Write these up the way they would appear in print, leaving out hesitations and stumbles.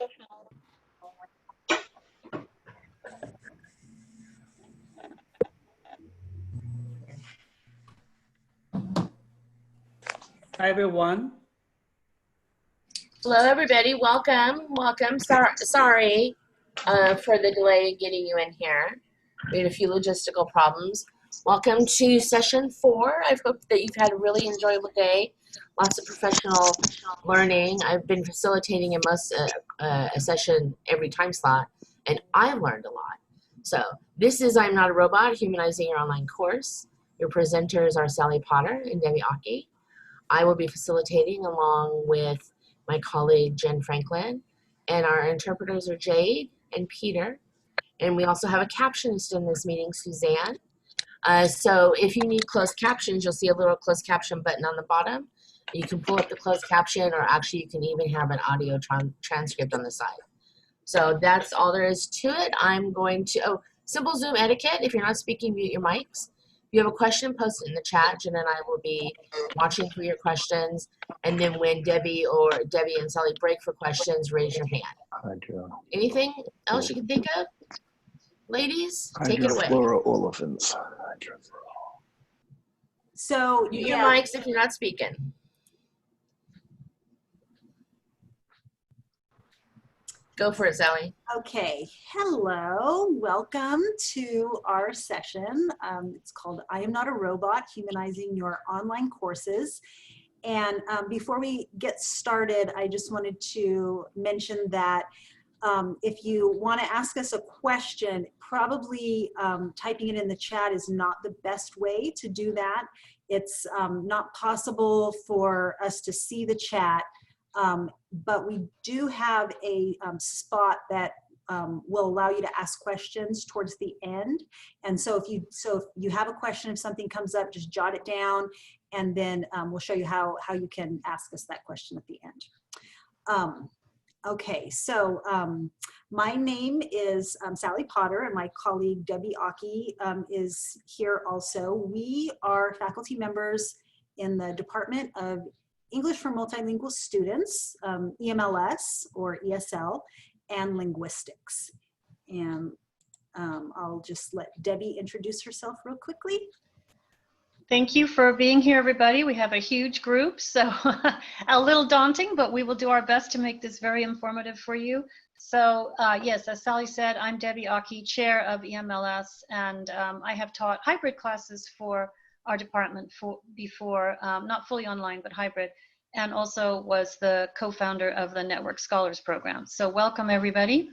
Hi, everyone. Hello, everybody. Welcome. Welcome. Sorry for the delay in getting you in here. We had a few logistical problems. Welcome to session 4. I hope that you've had a really enjoyable day. Lots of professional learning. I've been facilitating a session every time slot, and I learned a lot. So this is I'm Not a Robot, Humanizing Your Online Course. Your presenters are Sally Potter and Debbie Aki. I will be facilitating along with my colleague Jen Franklin, and our interpreters are Jade and Peter, and we also have a captionist in this meeting, Suzanne. So if you need closed captions, you'll see a little closed caption button on the bottom. You can pull up the closed caption, or actually you can even have an audio transcript on the side. So that's all there is to it. I'm going to, simple Zoom etiquette. If you're not speaking, mute your mics. If you have a question, post it in the chat. Jen and I will be watching for your questions. And then when Debbie and Sally break for questions, raise your hand. Anything else you can think of? Ladies, take it away. Olefins. So mute your mics if you're not speaking. Go for it, Sally. Okay, hello, welcome to our session. It's called I Am Not a Robot, Humanizing Your Online Courses. And before we get started, I just wanted to mention that if you want to ask us a question, probably typing it in the chat is not the best way to do that. It's not possible for us to see the chat. But we do have a spot that will allow you to ask questions towards the end. And so if you have a question, if something comes up, just jot it down, and then we'll show you how you can ask us that question at the end. Okay, so my name is Sally Potter, and my colleague Debbie Aki is here also. We are faculty members in the Department of English for Multilingual Students, EMLS or ESL, and Linguistics. And I'll just let Debbie introduce herself real quickly. Thank you for being here, everybody. We have a huge group, so a little daunting, but we will do our best to make this very informative for you. So yes, as Sally said, I'm Debbie Aki, chair of EMLS, and I have taught hybrid classes for our department before, not fully online, but hybrid, and also was the co-founder of the Network Scholars Program. So welcome, everybody.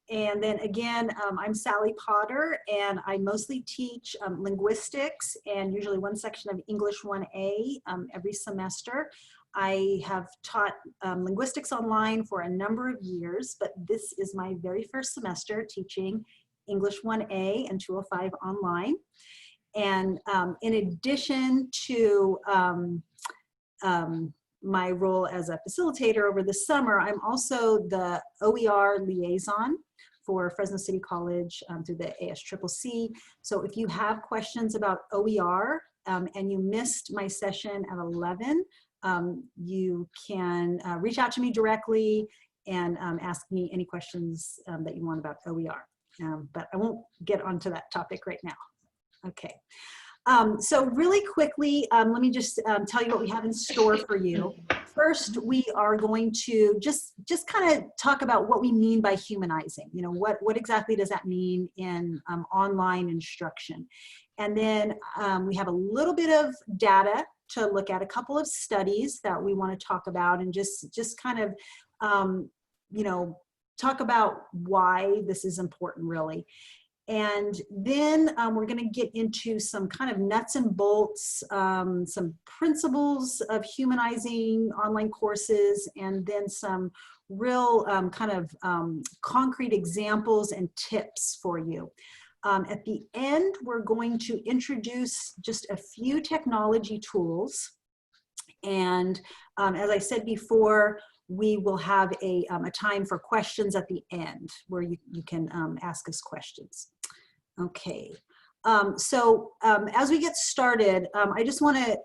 And then again, I'm Sally Potter, and I mostly teach linguistics and usually one section of English 1A every semester. I have taught linguistics online for a number of years, but this is my very first semester teaching English 1A and 205 online. And in addition to my role as a facilitator over the summer, I'm also the OER liaison for Fresno City College through the ASCCC. So if you have questions about OER and you missed my session at 11, you can reach out to me directly and ask me any questions that you want about OER. But I won't get onto that topic right now. Okay. So really quickly, let me just tell you what we have in store for you. First, we are going to just kind of talk about what we mean by humanizing. You know, what exactly does that mean in online instruction? And then we have a little bit of data to look at, a couple of studies that we want to talk about, and just kind of, you know, talk about why this is important, really. And then we're going to get into some kind of nuts and bolts, some principles of humanizing online courses, and then some real kind of concrete examples and tips for you. At the end, we're going to introduce just a few technology tools. And as I said before, we will have a time for questions at the end where you can ask us questions. Okay, so as we get started, I just want to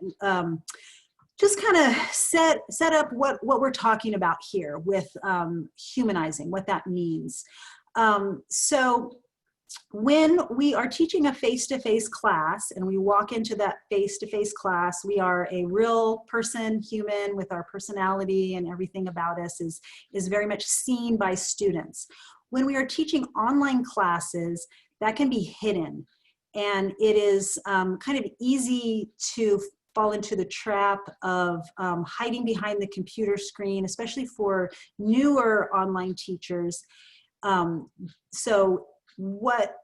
just kind of set up what we're talking about here with humanizing, what that means. So when we are teaching a face-to-face class and we walk into that face-to-face class, we are a real person, human, with our personality and everything about us is very much seen by students. When we are teaching online classes, that can be hidden. And it is kind of easy to fall into the trap of hiding behind the computer screen, especially for newer online teachers. So what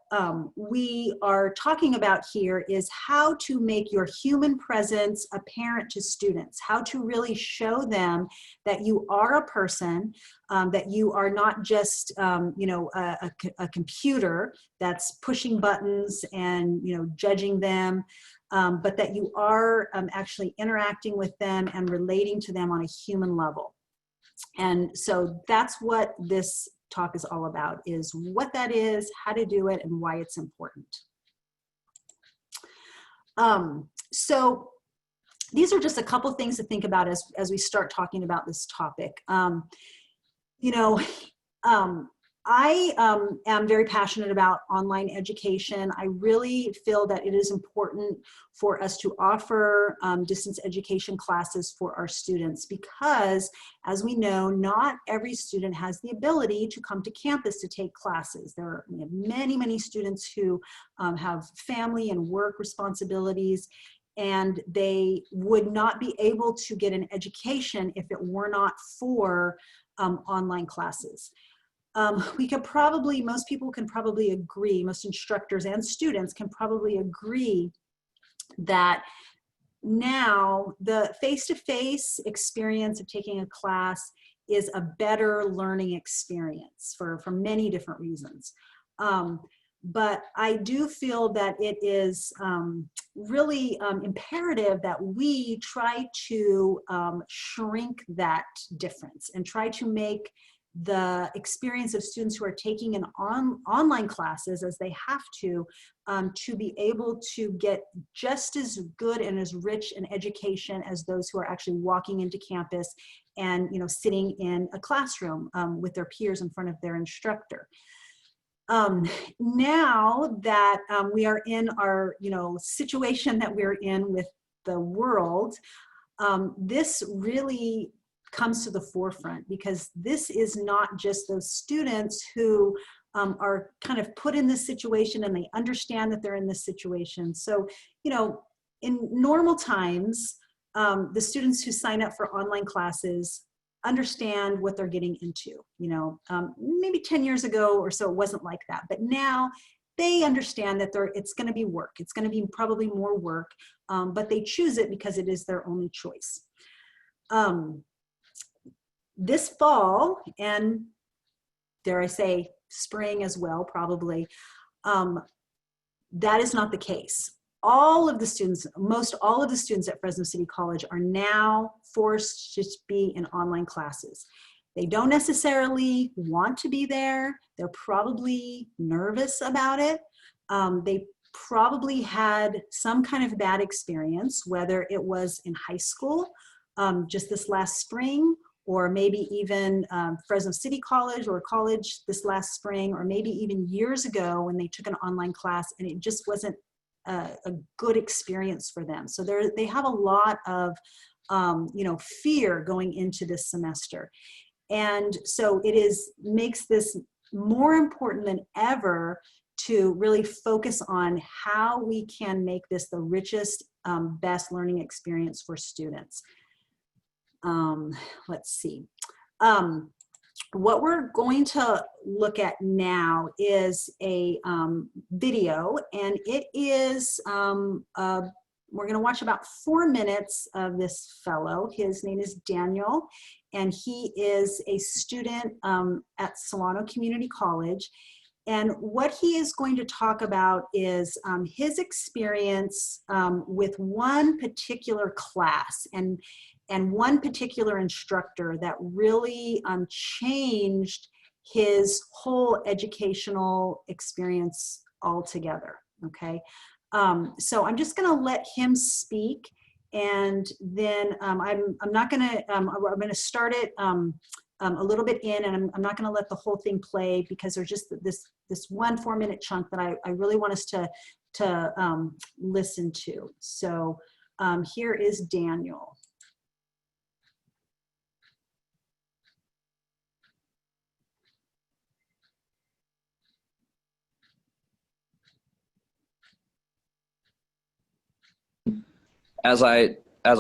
we are talking about here is how to make your human presence apparent to students, how to really show them that you are a person, that you are not just a computer that's pushing buttons and judging them, but that you are actually interacting with them and relating to them on a human level. And so that's what this talk is all about, is what that is, how to do it, and why it's important. So these are just a couple things to think about as we start talking about this topic. I am very passionate about online education. I really feel that it is important for us to offer distance education classes for our students because, as we know, not every student has the ability to come to campus to take classes. We have many, many students who have family and work responsibilities, and they would not be able to get an education if it were not for online classes. Most people can probably agree, most instructors and students can probably agree that now the face-to-face experience of taking a class is a better learning experience for many different reasons. But I do feel that it is really imperative that we try to shrink that difference and try to make the experience of students who are taking an online classes, as they have to be able to get just as good and as rich an education as those who are actually walking into campus and sitting in a classroom with their peers in front of their instructor. Now that we are in our situation that we're in with the world, this really comes to the forefront, because this is not just those students who are kind of put in this situation and they understand that they're in this situation. So, in normal times, the students who sign up for online classes understand what they're getting into. Maybe 10 years ago or so, it wasn't like that, but now they understand that it's going to be work. It's going to be probably more work, but they choose it because it is their only choice. This fall, and dare I say spring as well, probably, that is not the case. Most all of the students at Fresno City College are now forced to be in online classes. They don't necessarily want to be there. They're probably nervous about it. They probably had some kind of bad experience, whether it was in high school, just this last spring, or maybe even Fresno City College or college this last spring, or maybe even years ago when they took an online class and it just wasn't a good experience for them. So they have a lot of fear going into this semester. And so it makes this more important than ever to really focus on how we can make this the richest, best learning experience for students. Let's see. What we're going to look at now is a video, and it is, we're going to watch about 4 minutes of this fellow. His name is Daniel, and he is a student at Solano Community College. And what he is going to talk about is his experience with one particular class and one particular instructor that really changed his whole educational experience altogether, okay? So I'm just gonna let him speak, And then I'm not gonna, I'm gonna start it a little bit in, and I'm not gonna let the whole thing play because there's just this 1 4-minute chunk that I really want us to listen to. So here is Daniel. As I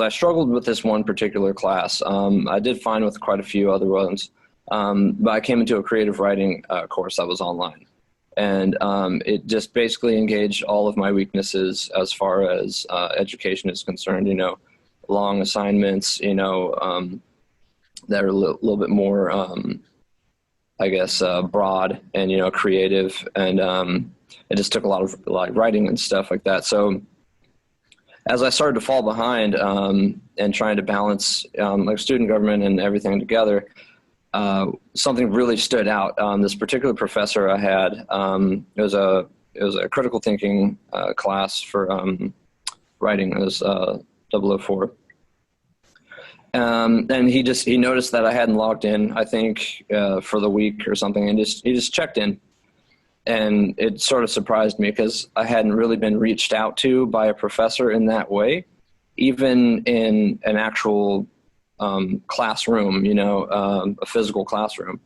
struggled with this one particular class, I did fine with quite a few other ones, but I came into a creative writing course that was online, and it just basically engaged all of my weaknesses as far as education is concerned. You know, long assignments, you know, that are a little bit more, I guess, broad and, you know, creative, and it just took a lot of like writing and stuff like that. So as I started to fall behind and trying to balance like student government and everything together, something really stood out. This particular professor I had, it was a critical thinking class for writing. It was 004. And he noticed that I hadn't logged in, I think, for the week or something, and he just checked in. And it sort of surprised me because I hadn't really been reached out to by a professor in that way, even in an actual classroom, you know, a physical classroom.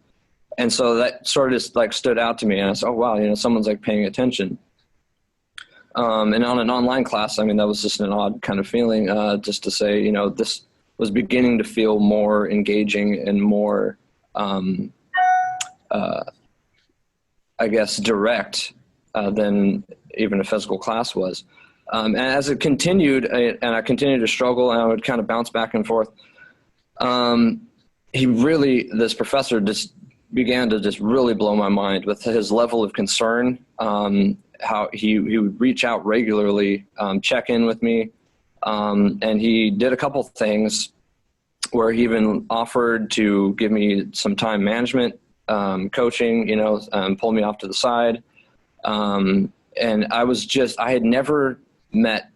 And so that sort of just like stood out to me. And I said, oh, wow, you know, someone's like paying attention. And on an online class, I mean, that was just an odd kind of feeling, just to say, you know, this was beginning to feel more engaging and more, I guess, direct than even a physical class was. And as it continued, and I continued to struggle, and I would kind of bounce back and forth, this professor just began to just really blow my mind with his level of concern, how he would reach out regularly, check in with me, and he did a couple things where he even offered to give me some time management coaching, you know, pull me off to the side. And I had never met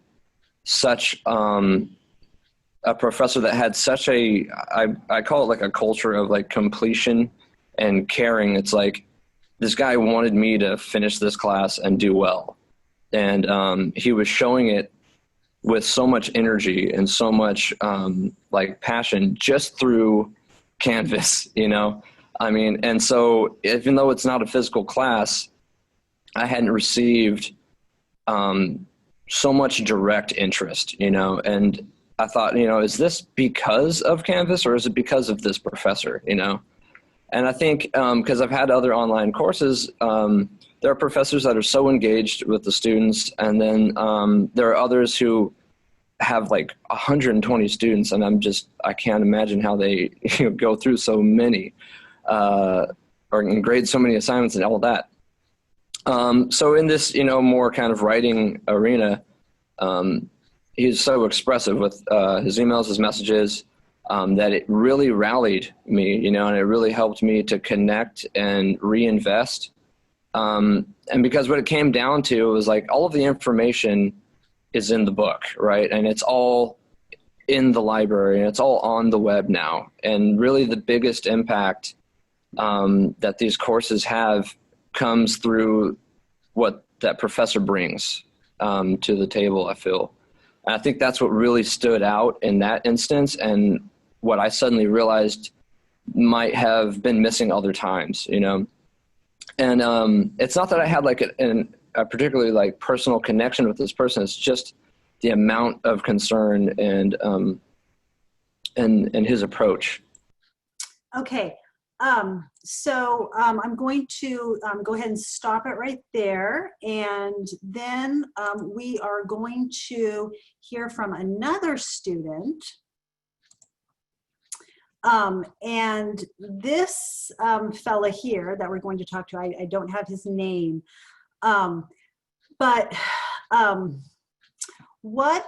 such a professor that had such I call it like a culture of like completion and caring. It's like this guy wanted me to finish this class and do well. And he was showing it with so much energy and so much like passion just through Canvas, you know? I mean, and so even though it's not a physical class, I hadn't received so much direct interest, you know, and I thought, you know, is this because of Canvas or is it because of this professor, you know? And I think because I've had other online courses, there are professors that are so engaged with the students, and then there are others who have like 120 students, and I can't imagine how they go through so many or grade so many assignments and all that. So in this, you know, more kind of writing arena, he's so expressive with his emails, his messages, that it really rallied me, you know, and it really helped me to connect and reinvest. And because what it came down to was like all of the information is in the book, right? And it's all in the library and it's all on the web now. And really the biggest impact that these courses have comes through what that professor brings to the table, I feel. And I think that's what really stood out in that instance, and what I suddenly realized might have been missing other times, you know. And it's not that I had like a particularly like personal connection with this person. It's just the amount of concern and his approach. Okay. So I'm going to go ahead and stop it right there. And then we are going to hear from another student. And this fella here that we're going to talk to, I don't have his name, but what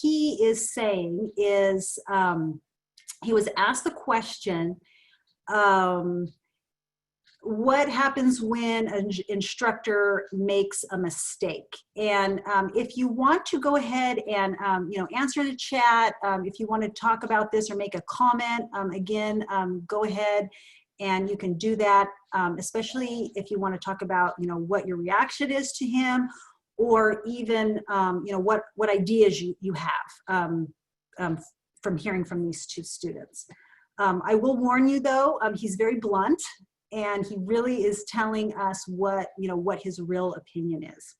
he is saying is he was asked the question, what happens when an instructor makes a mistake. And if you want to go ahead and answer the chat, if you want to talk about this or make a comment, again, go ahead and you can do that, especially if you want to talk about what your reaction is to him, or even what ideas you have from hearing from these two students. I will warn you though, he's very blunt, and he really is telling us what his real opinion is.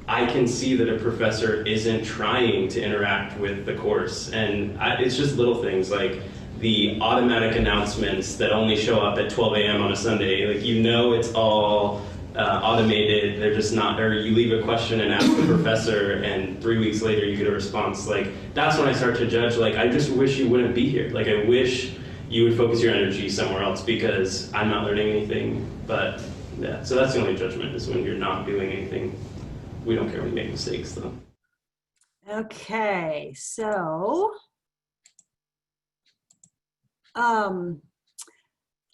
I can see that a professor isn't trying to interact with the course, and it's just little things like the automatic announcements that only show up at 12 a.m. on a Sunday. Like, it's all automated. They're just not, or you leave a question and ask the professor and 3 weeks later you get a response. Like, that's when I start to judge, like, I just wish you wouldn't be here. Like, I wish you would focus your energy somewhere else because I'm not learning anything. But yeah, so that's the only judgment, is when you're not doing anything. We don't care when you make mistakes though. Okay, so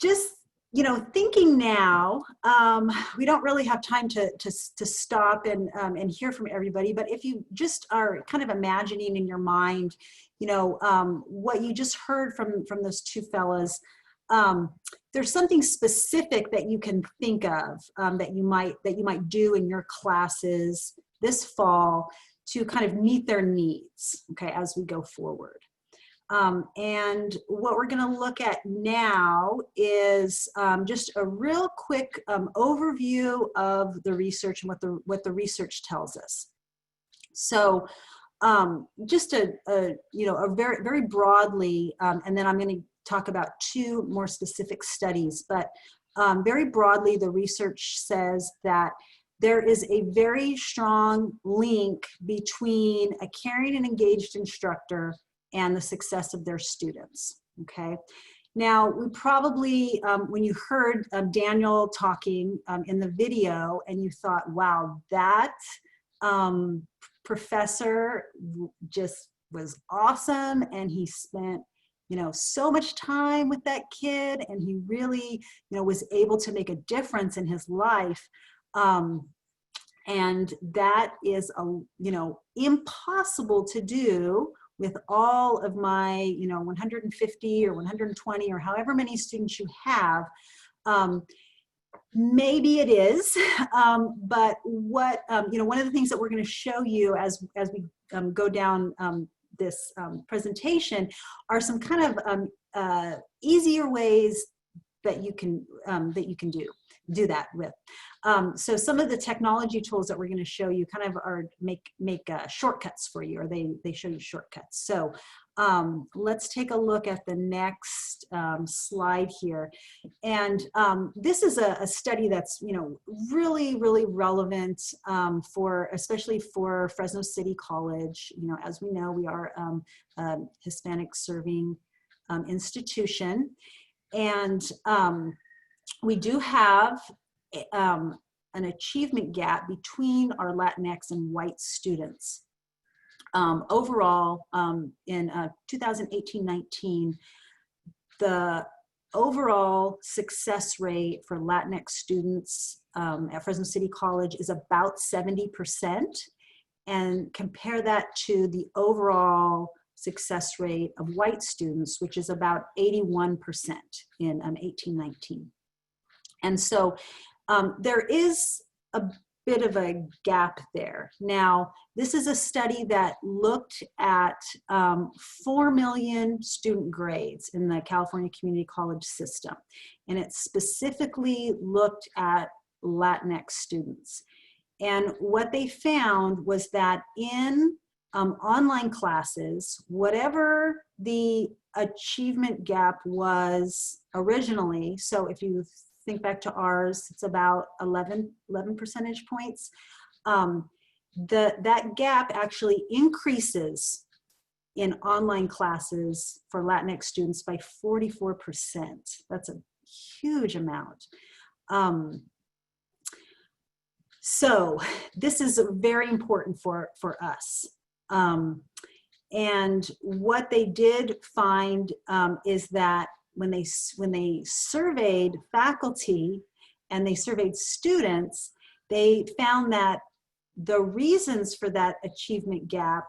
just thinking now, we don't really have time to stop and hear from everybody, but if you just are kind of imagining in your mind, what you just heard from those two fellas, there's something specific that you can think of that you might do in your classes this fall to kind of meet their needs, okay, as we go forward. And what we're going to look at now is just a real quick overview of the research and what the research tells us. So just a very, very broadly, and then I'm going to talk about two more specific studies, but very broadly, the research says that there is a very strong link between a caring and engaged instructor and the success of their students, okay? Now, we probably, when you heard Daniel talking in the video and you thought, wow, that professor just was awesome, and he spent so much time with that kid, and he really was able to make a difference in his life. And that is impossible to do with all of my 150 or 120 or however many students you have. Maybe it is, but what one of the things that we're going to show you as we go down this presentation are some kind of easier ways that you can do that with. So some of the technology tools that we're going to show you kind of are make shortcuts for you, or they show you shortcuts. So let's take a look at the next slide here. And this is a study that's really, really relevant especially for Fresno City College. As we know, we are a Hispanic serving institution, and we do have an achievement gap between our Latinx and white students. Overall, in 2018-19, the overall success rate for Latinx students at Fresno City College is about 70%, and compare that to the overall success rate of white students, which is about 81% in 18-19. And so there is a bit of a gap there. Now, this is a study that looked at 4 million student grades in the California Community College system, and it specifically looked at Latinx students. And what they found was that in online classes, whatever the achievement gap was originally, so if you think back to ours, it's about 11 percentage points. That gap actually increases in online classes for Latinx students by 44%. That's a huge amount. So this is very important for us. And what they did find is that when they surveyed faculty and they surveyed students, they found that the reasons for that achievement gap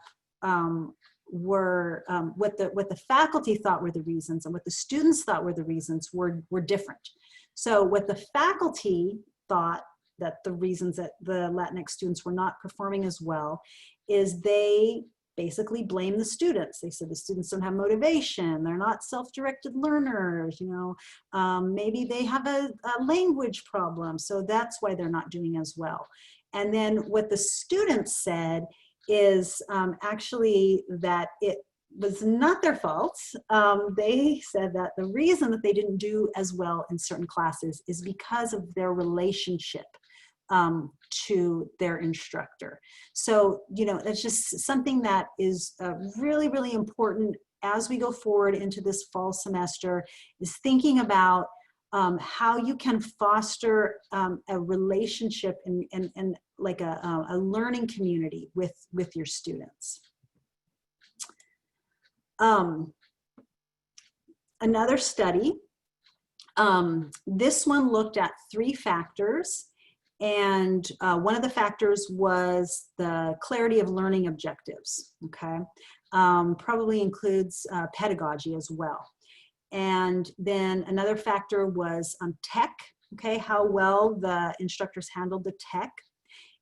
were what the faculty thought were the reasons and what the students thought were the reasons were different. So what the faculty thought that the reasons that the Latinx students were not performing as well is they basically blame the students. They said the students don't have motivation, they're not self-directed learners, maybe they have a language problem, so that's why they're not doing as well. And then what the students said is actually that it was not their fault. They said that the reason that they didn't do as well in certain classes is because of their relationship to their instructor. So, that's just something that is really, really important as we go forward into this fall semester, is thinking about how you can foster a relationship and like a learning community with your students. Another study, this one looked at 3 factors, and one of the factors was the clarity of learning objectives, okay? Probably includes pedagogy as well. And then another factor was tech, okay, how well the instructors handled the tech.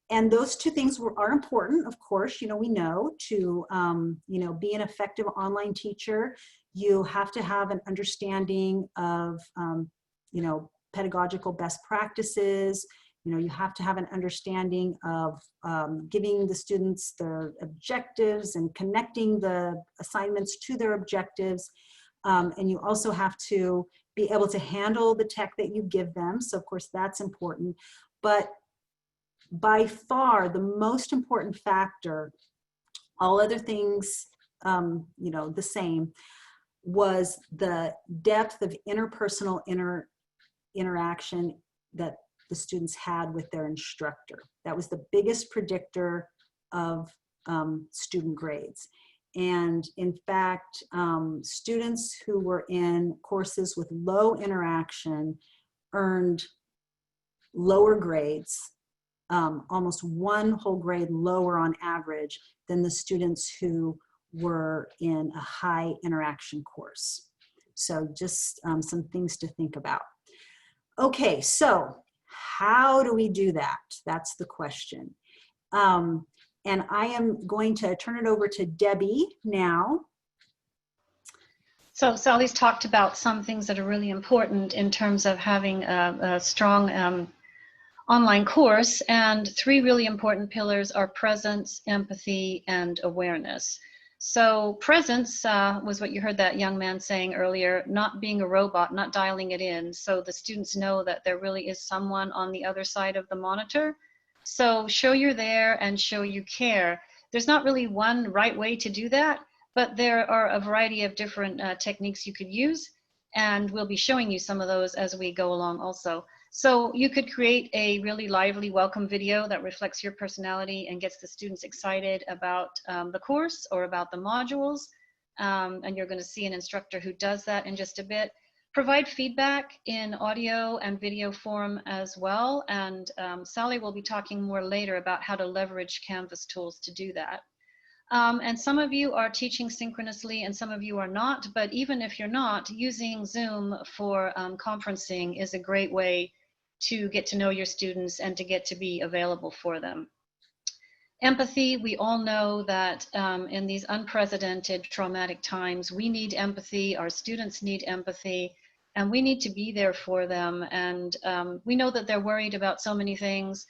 And those 2 things are important, of course. We know to be an effective online teacher, you have to have an understanding of pedagogical best practices. You have to have an understanding of giving the students their objectives and connecting the assignments to their objectives. And you also have to be able to handle the tech that you give them. So of course that's important. But by far the most important factor, all other things, the same, was the depth of interpersonal interaction that the students had with their instructor. That was the biggest predictor of student grades. And in fact, students who were in courses with low interaction earned lower grades, almost 1 whole grade lower on average than the students who were in a high interaction course. So just some things to think about. Okay, so how do we do that? That's the question. And I am going to turn it over to Debbie now. So Sally's talked about some things that are really important in terms of having a strong online course, and 3 really important pillars are presence, empathy, and awareness. So presence was what you heard that young man saying earlier, not being a robot, not dialing it in, so the students know that there really is someone on the other side of the monitor. So show you're there and show you care. There's not really one right way to do that, but there are a variety of different techniques you could use, and we'll be showing you some of those as we go along also. So you could create a really lively welcome video that reflects your personality and gets the students excited about the course or about the modules. And you're going to see an instructor who does that in just a bit. Provide feedback in audio and video form as well. And Sally will be talking more later about how to leverage Canvas tools to do that. And some of you are teaching synchronously and some of you are not, but even if you're not, using Zoom for conferencing is a great way to get to know your students and to get to be available for them. Empathy, we all know that in these unprecedented traumatic times, we need empathy, our students need empathy, and we need to be there for them. And we know that they're worried about so many things,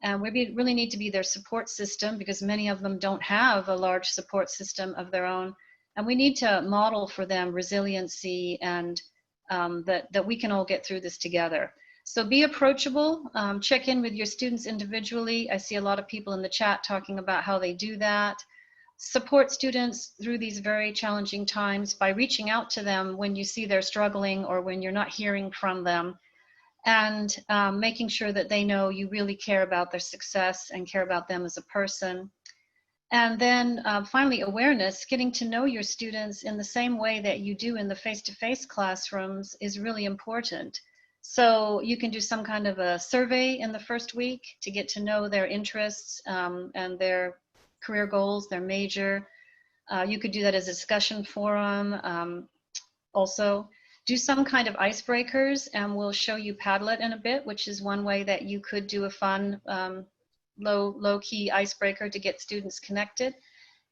and we really need to be their support system because many of them don't have a large support system of their own. And we need to model for them resiliency and that we can all get through this together. So be approachable, check in with your students individually. I see a lot of people in the chat talking about how they do that. Support students through these very challenging times by reaching out to them when you see they're struggling or when you're not hearing from them, and making sure that they know you really care about their success and care about them as a person. And then finally, awareness, getting to know your students in the same way that you do in the face-to-face classrooms is really important. So you can do some kind of a survey in the first week to get to know their interests and their career goals, their major. You could do that as a discussion forum. Also, do some kind of icebreakers, and we'll show you Padlet in a bit, which is one way that you could do a fun low-key icebreaker to get students connected,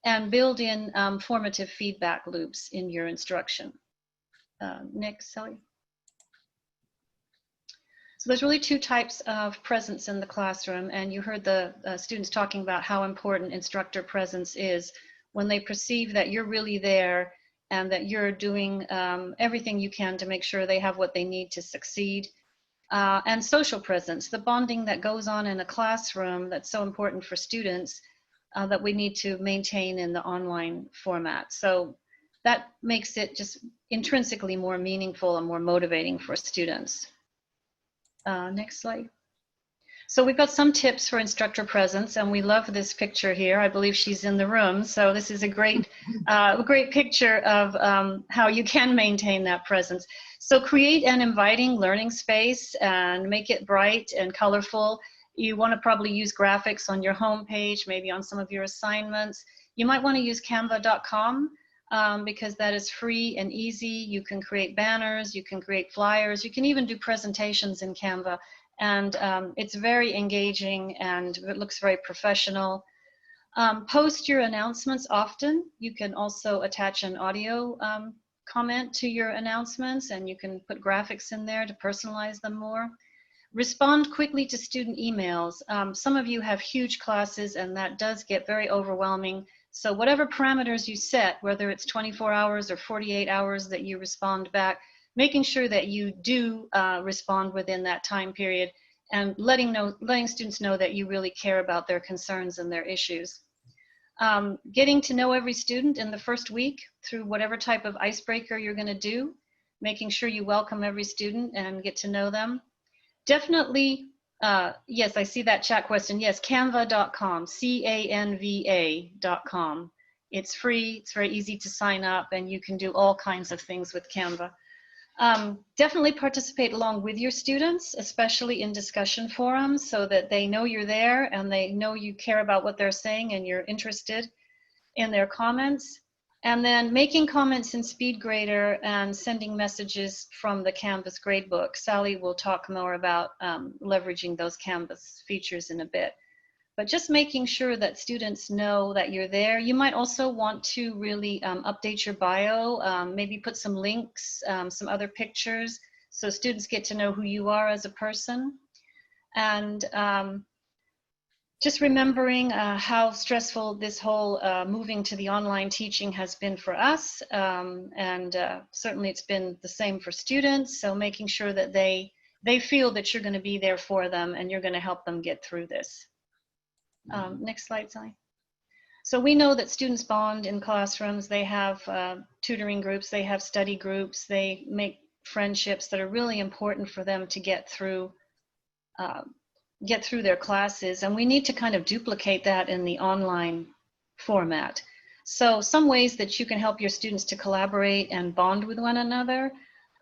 and build in formative feedback loops in your instruction. Next, Sally. So there's really two types of presence in the classroom, and you heard the students talking about how important instructor presence is when they perceive that you're really there and that you're doing everything you can to make sure they have what they need to succeed. And social presence, the bonding that goes on in a classroom that's so important for students that we need to maintain in the online format. So that makes it just intrinsically more meaningful and more motivating for students. Next slide. So we've got some tips for instructor presence, and we love this picture here. I believe she's in the room. So this is a great picture of how you can maintain that presence. So create an inviting learning space and make it bright and colorful. You want to probably use graphics on your home page, maybe on some of your assignments. You might want to use canva.com because that is free and easy. You can create banners, you can create flyers, you can even do presentations in Canva. And it's very engaging and it looks very professional. Post your announcements often. You can also attach an audio comment to your announcements, and you can put graphics in there to personalize them more. Respond quickly to student emails. Some of you have huge classes and that does get very overwhelming. So whatever parameters you set, whether it's 24 hours or 48 hours that you respond back, making sure that you do respond within that time period and letting students know that you really care about their concerns and their issues. Getting to know every student in the first week through whatever type of icebreaker you're going to do, making sure you welcome every student and get to know them. Definitely, yes, I see that chat question. Yes, canva.com, canva.com. It's free, it's very easy to sign up, and you can do all kinds of things with Canva. Definitely participate along with your students, especially in discussion forums, so that they know you're there and they know you care about what they're saying and you're interested in their comments. And then making comments in SpeedGrader and sending messages from the Canvas gradebook. Sally will talk more about leveraging those Canvas features in a bit. But just making sure that students know that you're there. You might also want to really update your bio, maybe put some links, some other pictures, so students get to know who you are as a person. And just remembering how stressful this whole moving to the online teaching has been for us. And certainly it's been the same for students. So making sure that they feel that you're going to be there for them and you're going to help them get through this. Next slide, Sally. So we know that students bond in classrooms. They have tutoring groups, they have study groups, they make friendships that are really important for them to get through their classes. And we need to kind of duplicate that in the online format. So some ways that you can help your students to collaborate and bond with one another.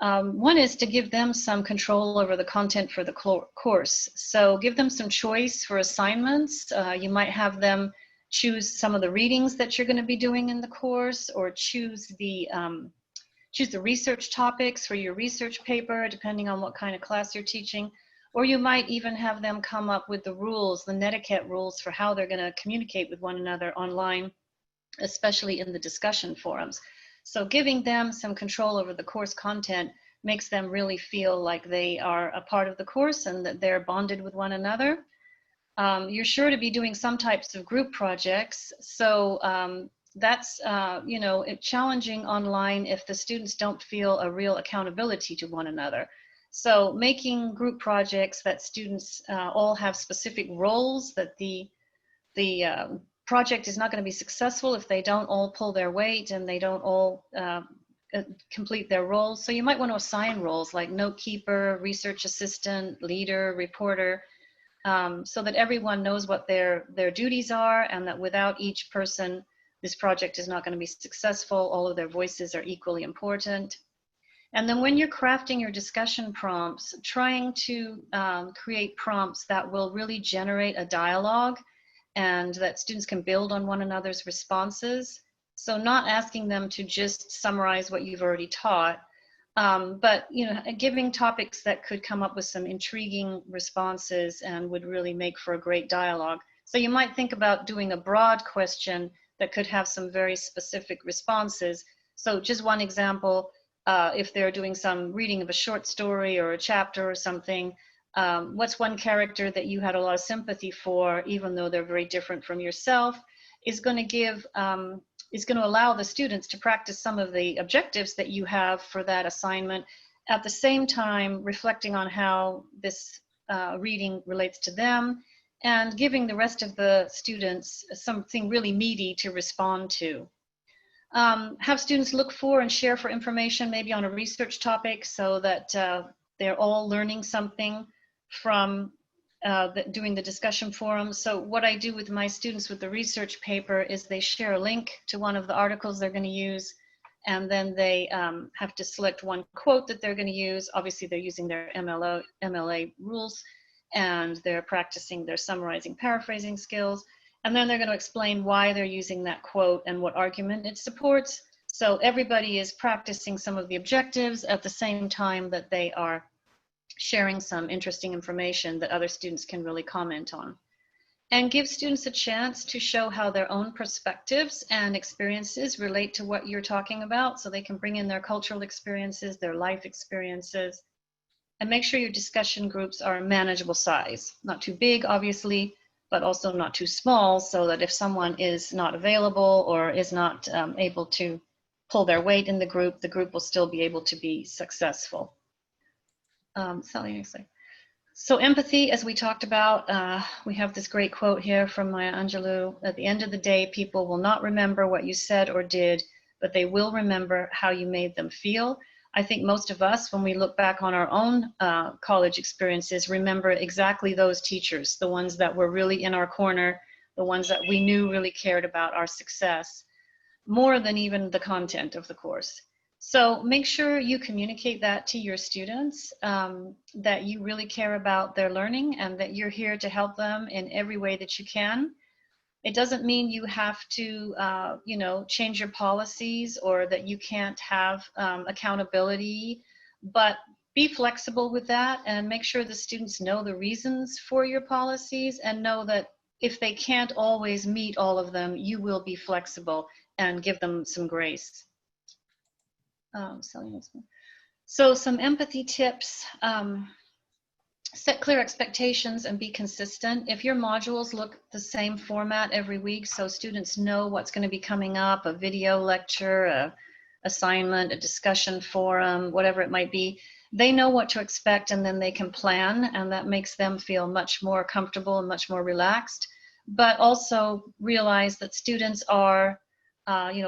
One is to give them some control over the content for the course. So give them some choice for assignments. You might have them choose some of the readings that you're going to be doing in the course, or choose the research topics for your research paper, depending on what kind of class you're teaching. Or you might even have them come up with the rules, the netiquette rules for how they're going to communicate with one another online, especially in the discussion forums. So giving them some control over the course content makes them really feel like they are a part of the course and that they're bonded with one another. You're sure to be doing some types of group projects. So that's challenging online if the students don't feel a real accountability to one another. So making group projects that students all have specific roles, that the project is not going to be successful if they don't all pull their weight and they don't all complete their roles. So you might want to assign roles like note keeper, research assistant, leader, reporter. so that everyone knows what their duties are, and that without each person, this project is not going to be successful. All of their voices are equally important. And then when you're crafting your discussion prompts, trying to create prompts that will really generate a dialogue and that students can build on one another's responses. So not asking them to just summarize what you've already taught, but giving topics that could come up with some intriguing responses and would really make for a great dialogue. So you might think about doing a broad question that could have some very specific responses. So just one example, if they're doing some reading of a short story or a chapter or something, what's one character that you had a lot of sympathy for, even though they're very different from yourself, is going to allow the students to practice some of the objectives that you have for that assignment, at the same time reflecting on how this reading relates to them, and giving the rest of the students something really meaty to respond to. Have students look for and share for information maybe on a research topic, so that they're all learning something from doing the discussion forum. So what I do with my students with the research paper is they share a link to one of the articles they're going to use, and then they have to select one quote that they're going to use. Obviously they're using their MLA rules, and they're practicing their summarizing, paraphrasing skills. And then they're going to explain why they're using that quote and what argument it supports. So everybody is practicing some of the objectives at the same time that they are sharing some interesting information that other students can really comment on. And give students a chance to show how their own perspectives and experiences relate to what you're talking about, so they can bring in their cultural experiences, their life experiences. And make sure your discussion groups are a manageable size, not too big, obviously, but also not too small, so that if someone is not available or is not able to pull their weight in the group will still be able to be successful. Sally, next slide. So empathy, as we talked about, we have this great quote here from Maya Angelou: at the end of the day, people will not remember what you said or did, but they will remember how you made them feel. I think most of us, when we look back on our own college experiences, remember exactly those teachers, the ones that were really in our corner, the ones that we knew really cared about our success, more than even the content of the course. So make sure you communicate that to your students, that you really care about their learning and that you're here to help them in every way that you can. It doesn't mean you have to, change your policies, or that you can't have accountability, but be flexible with that and make sure the students know the reasons for your policies, and know that if they can't always meet all of them, you will be flexible and give them some grace. So some empathy tips. Set clear expectations and be consistent. If your modules look the same format every week, so students know what's going to be coming up, a video lecture, a assignment, a discussion forum, whatever it might be, they know what to expect, and then they can plan, and that makes them feel much more comfortable and much more relaxed. But also realize that students are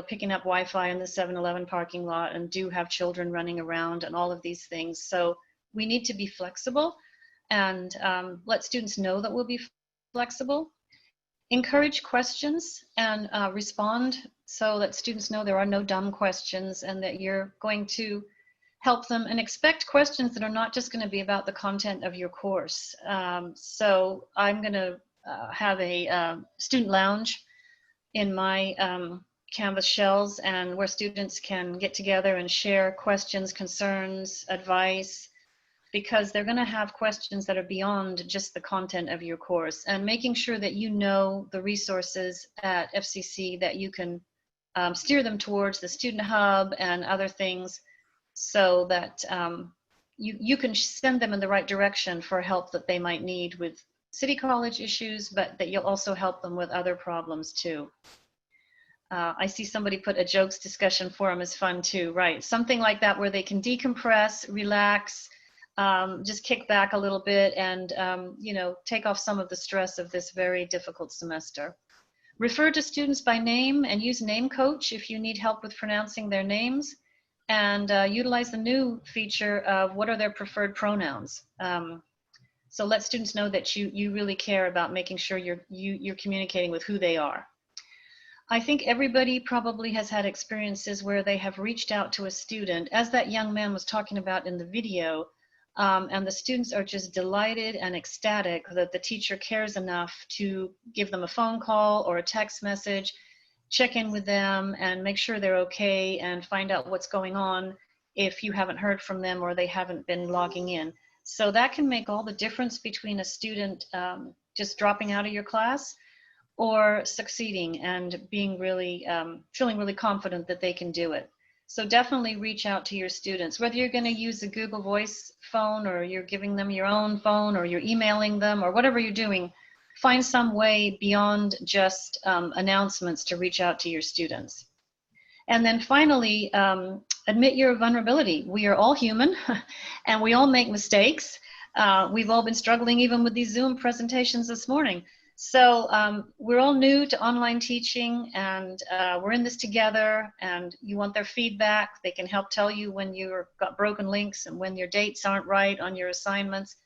picking up Wi-Fi in the 7-Eleven parking lot, and do have children running around and all of these things. So we need to be flexible and let students know that we'll be flexible. Encourage questions and respond, so that students know there are no dumb questions and that you're going to help them, and expect questions that are not just going to be about the content of your course. So I'm going to have a student lounge in my Canvas shells, and where students can get together and share questions, concerns, advice, because they're going to have questions that are beyond just the content of your course. And making sure that you know the resources at FCC that you can steer them towards, the Student Hub and other things, so that you can send them in the right direction for help that they might need with City College issues, but that you'll also help them with other problems too. I see somebody put a jokes discussion forum is fun too, right? Something like that where they can decompress, relax, just kick back a little bit, and take off some of the stress of this very difficult semester. Refer to students by name and use Name Coach if you need help with pronouncing their names, and utilize the new feature of what are their preferred pronouns. So let students know that you really care about making sure you're communicating with who they are. I think everybody probably has had experiences where they have reached out to a student, as that young man was talking about in the video, and the students are just delighted and ecstatic that the teacher cares enough to give them a phone call or a text message, check in with them and make sure they're okay and find out what's going on if you haven't heard from them or they haven't been logging in. So that can make all the difference between a student just dropping out of your class or succeeding and being really, feeling really confident that they can do it. So definitely reach out to your students, whether you're going to use a Google Voice phone or you're giving them your own phone or you're emailing them or whatever you're doing, find some way beyond just announcements to reach out to your students. And then finally, admit your vulnerability. We are all human and we all make mistakes. We've all been struggling even with these Zoom presentations this morning. So we're all new to online teaching and we're in this together, and you want their feedback. They can help tell you when you've got broken links and when your dates aren't right on your assignments.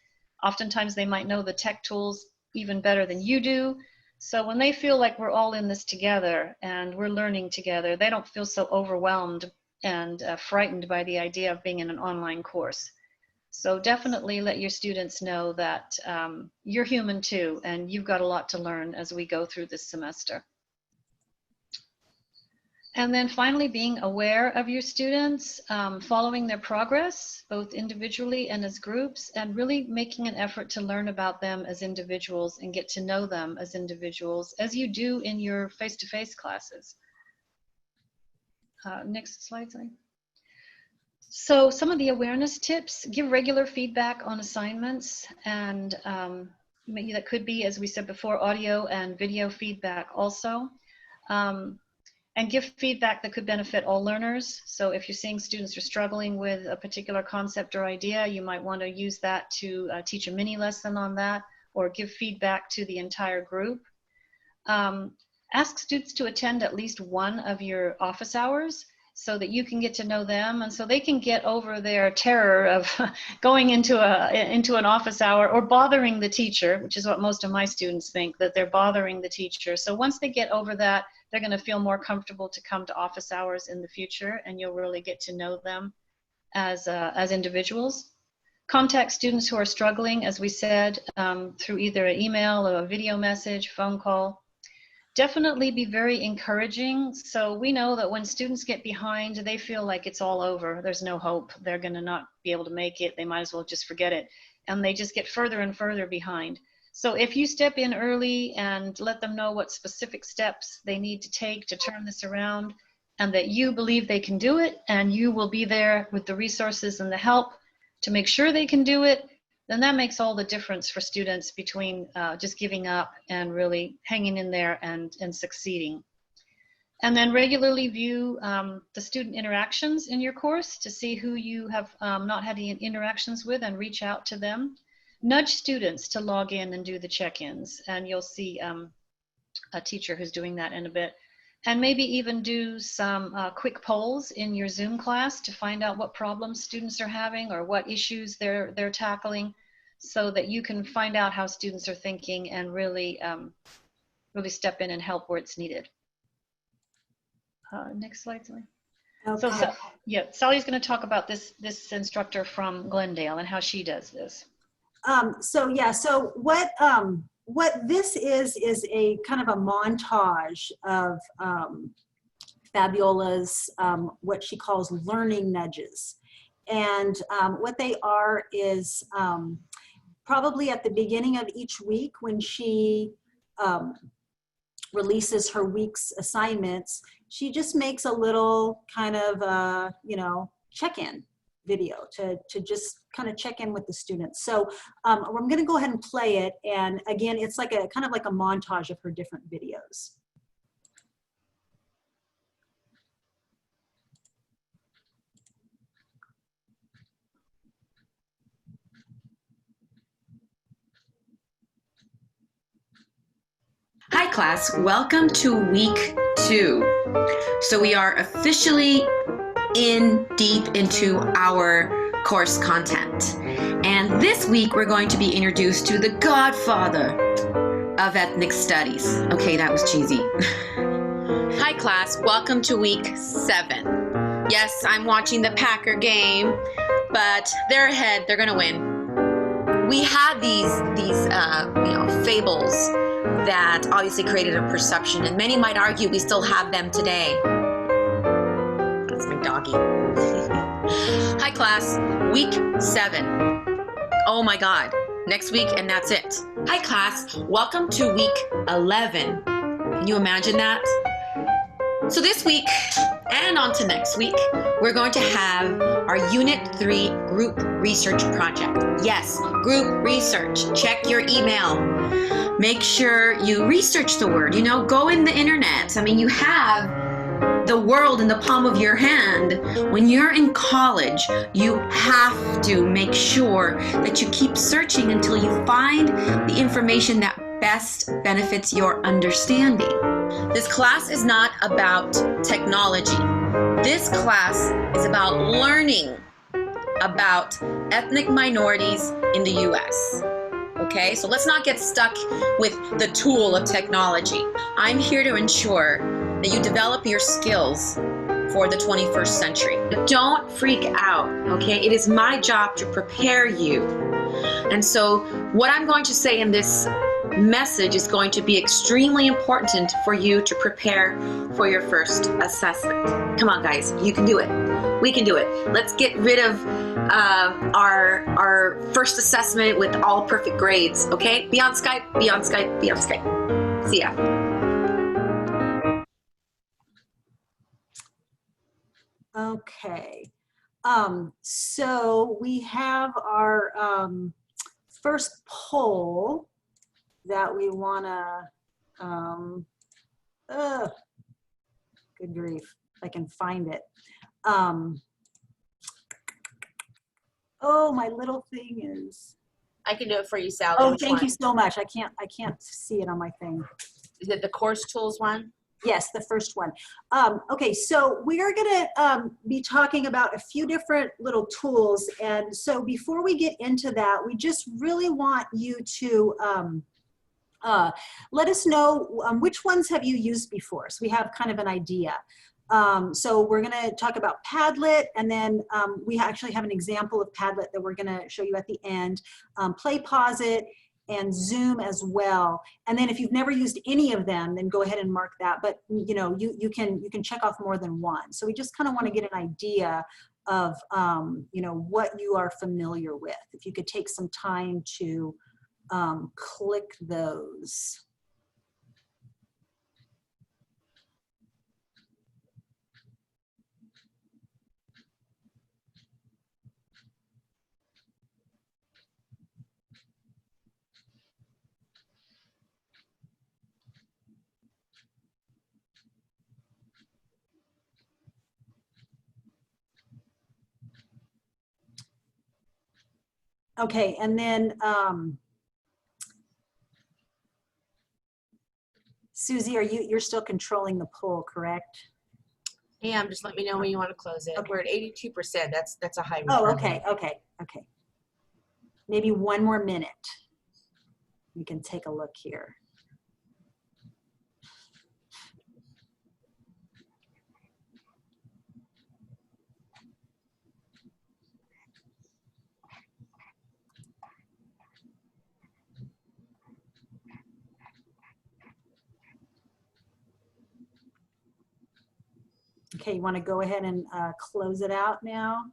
Oftentimes they might know the tech tools even better than you do. So when they feel like we're all in this together and we're learning together, they don't feel so overwhelmed and frightened by the idea of being in an online course. So definitely let your students know that you're human too, and you've got a lot to learn as we go through this semester. And then finally, being aware of your students, following their progress, both individually and as groups, and really making an effort to learn about them as individuals and get to know them as individuals, as you do in your face-to-face classes. Next slide, sorry. So some of the awareness tips: give regular feedback on assignments, and that could be, as we said before, audio and video feedback also. And give feedback that could benefit all learners. So if you're seeing students are struggling with a particular concept or idea, you might want to use that to teach a mini lesson on that, or give feedback to the entire group. Ask students to attend at least one of your office hours so that you can get to know them, and so they can get over their terror of going into an office hour or bothering the teacher, which is what most of my students think, that they're bothering the teacher. So once they get over that, they're going to feel more comfortable to come to office hours in the future, and you'll really get to know them as individuals. Contact students who are struggling, as we said, through either an email or a video message, phone call. Definitely be very encouraging. So we know that when students get behind, they feel like it's all over. There's no hope. They're going to not be able to make it. They might as well just forget it. And they just get further and further behind. So if you step in early and let them know what specific steps they need to take to turn this around, and that you believe they can do it, and you will be there with the resources and the help to make sure they can do it, then that makes all the difference for students between just giving up and really hanging in there and succeeding. And then regularly view the student interactions in your course to see who you have not had any interactions with, and reach out to them. Nudge students to log in and do the check-ins, and you'll see a teacher who's doing that in a bit. And maybe even do some quick polls in your Zoom class to find out what problems students are having or what issues they're tackling, so that you can find out how students are thinking and really step in and help where it's needed. Next slide, Sally. Okay. So yeah, Sally's going to talk about this instructor from Glendale and how she does this. So what this is a kind of a montage of Fabiola's what she calls learning nudges. And what they are is probably at the beginning of each week, when she releases her week's assignments, she just makes a little kind of check-in video to just kind of check in with the students. So I'm going to go ahead and play it, and again, it's like a kind of like a montage of her different videos. Hi class, welcome to week 2. So we are officially deep into our course content. And This week, we're going to be introduced to the godfather of ethnic studies. Okay, that was cheesy. Hi, class. Welcome to week 7. Yes, I'm watching the Packer game, but they're ahead. They're going to win. We had these fables that obviously created a perception, and many might argue we still have them today. That's my doggy. Hi, class. Week 7. Oh my God. Next week, and that's it. Hi, class. Welcome to week 11. Can you imagine that? So this week and on to next week, we're going to have our Unit 3 group research project. Yes, group research. Check your email. Make sure you research the word. Go in the internet. I mean, you have the world in the palm of your hand. When you're in college, you have to make sure that you keep searching until you find the information that best benefits your understanding. This class is not about technology. This class is about learning about ethnic minorities in the U.S. Okay, so let's not get stuck with the tool of technology. I'm here to ensure that you develop your skills for the 21st century. Don't freak out, okay? It is my job to prepare you. And so what I'm going to say in this message is going to be extremely important for you to prepare for your first assessment. Come on, guys, you can do it. We can do it. Let's get rid of our first assessment with all perfect grades, okay? Be on Skype, be on Skype, be on Skype. See ya. Okay, so we have our first poll that we want to, good grief, if I can find it. Oh, my little thing is. I can do it for you, Sally. Oh, Which thank one? you so much. I can't see it on my thing. Is it the course tools one? Yes, the first one. Okay, so we are going to be talking about a few different little tools. And so before we get into that, we just really want you to let us know which ones have you used before, so we have kind of an idea. So we're going to talk about Padlet, and then we actually have an example of Padlet that we're going to show you at the end. Play, pause it, and Zoom as well. And then if you've never used any of them, then go ahead and mark that. But you can check off more than one. So we just kind of want to get an idea of what you are familiar with. If you could take some time to click those. Okay, and then Susie, you're still controlling the poll, correct? Yeah, just let me know when you want to close it. Okay. We're at 82%. That's a high return. Oh, okay. Maybe one more minute. We can take a look here. Okay, you want to go ahead and close it out now?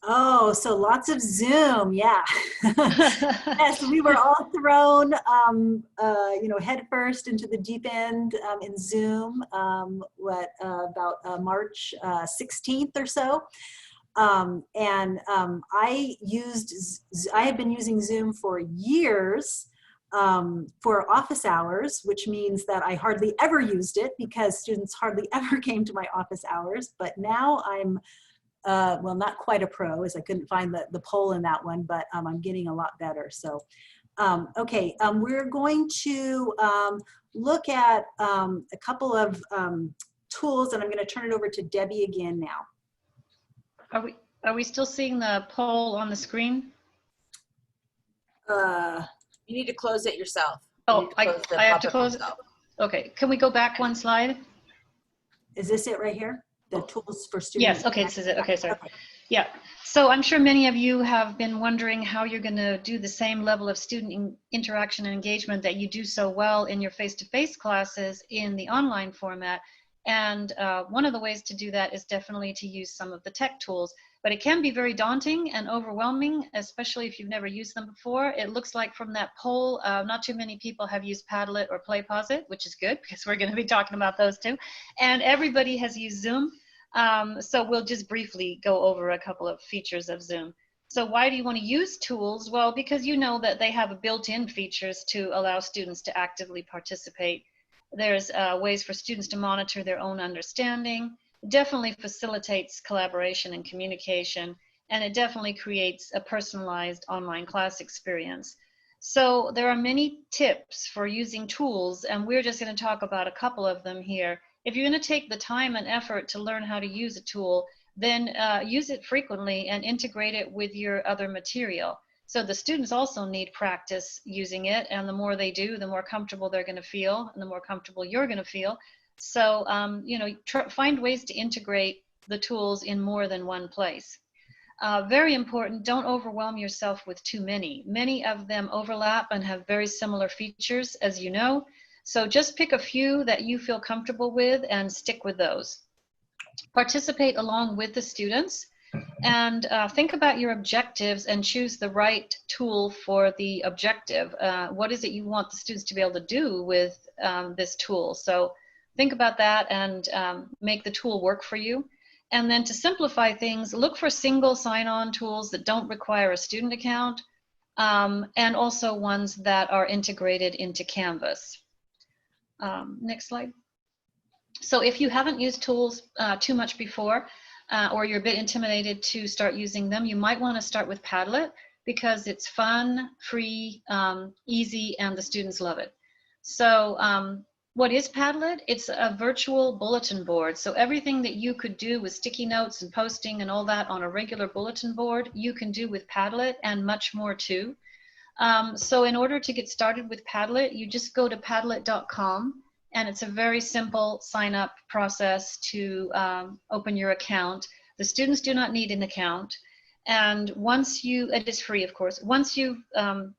Oh, so lots of Zoom, yeah. Yes, we were all thrown, head first into the deep end in Zoom, about March 16th or so. I have been using Zoom for years for office hours, which means that I hardly ever used it because students hardly ever came to my office hours. But now I'm well, not quite a pro, as I couldn't find the poll in that one, but I'm getting a lot better. So, okay, we're going to look at a couple of tools, and I'm going to turn it over to Debbie again now. Are we still seeing the poll on the screen? You need to close it yourself. Oh, I have to close it. Okay, can we go back one slide? Is this it right here? The tools for students? Yes, okay, this is it. Okay, sorry. Yeah, so I'm sure many of you have been wondering how you're going to do the same level of student interaction and engagement that you do so well in your face-to-face classes in the online format. And one of the ways to do that is definitely to use some of the tech tools. But it can be very daunting and overwhelming, especially if you've never used them before. It looks like from that poll, not too many people have used Padlet or PlayPosit, which is good because we're going to be talking about those too. And everybody has used Zoom. So we'll just briefly go over a couple of features of Zoom. So why do you want to use tools? Well, because you know that they have built-in features to allow students to actively participate. There's ways for students to monitor their own understanding. Definitely facilitates collaboration and communication, and it definitely creates a personalized online class experience. So there are many tips for using tools, and we're just going to talk about a couple of them here. If you're going to take the time and effort to learn how to use a tool, then use it frequently and integrate it with your other material. So the students also need practice using it, and the more they do, the more comfortable they're going to feel, and the more comfortable you're going to feel. So, you know, find ways to integrate the tools in more than one place. Very important, don't overwhelm yourself with too many. Many of them overlap and have very similar features, as you know. So just pick a few that you feel comfortable with and stick with those. Participate along with the students, and think about your objectives and choose the right tool for the objective. What is it you want the students to be able to do with this tool? So think about that and make the tool work for you. And then to simplify things, look for single sign-on tools that don't require a student account, and also ones that are integrated into Canvas. Next slide. So if you haven't used tools too much before, or you're a bit intimidated to start using them, you might want to start with Padlet because it's fun, free, easy, and the students love it. So what is Padlet? It's a virtual bulletin board. So everything that you could do with sticky notes and posting and all that on a regular bulletin board, you can do with Padlet and much more too. So in order to get started with Padlet, you just go to padlet.com, and it's a very simple sign up process to open your account. The students do not need an account. And once it is free, of course, once you've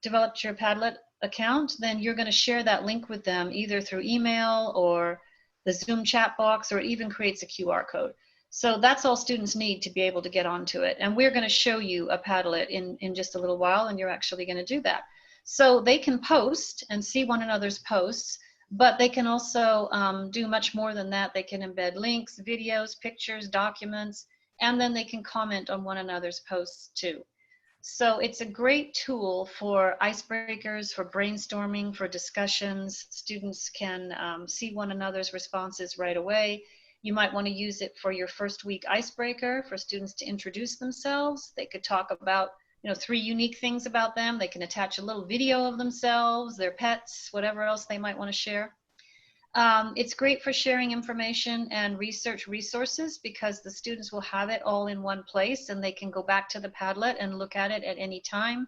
developed your Padlet account, then you're going to share that link with them either through email or the Zoom chat box, or it even creates a QR code. So that's all students need to be able to get onto it. And we're going to show you a Padlet in just a little while, and you're actually going to do that. So they can post and see one another's posts, but they can also do much more than that. They can embed links, videos, pictures, documents, and then they can comment on one another's posts too. So it's a great tool for icebreakers, for brainstorming, for discussions. Students can see one another's responses right away. You might want to use it for your first week icebreaker for students to introduce themselves. They could talk about, 3 unique things about them. They can attach a little video of themselves, their pets, whatever else they might want to share. It's great for sharing information and research resources because the students will have it all in one place and they can go back to the Padlet and look at it at any time.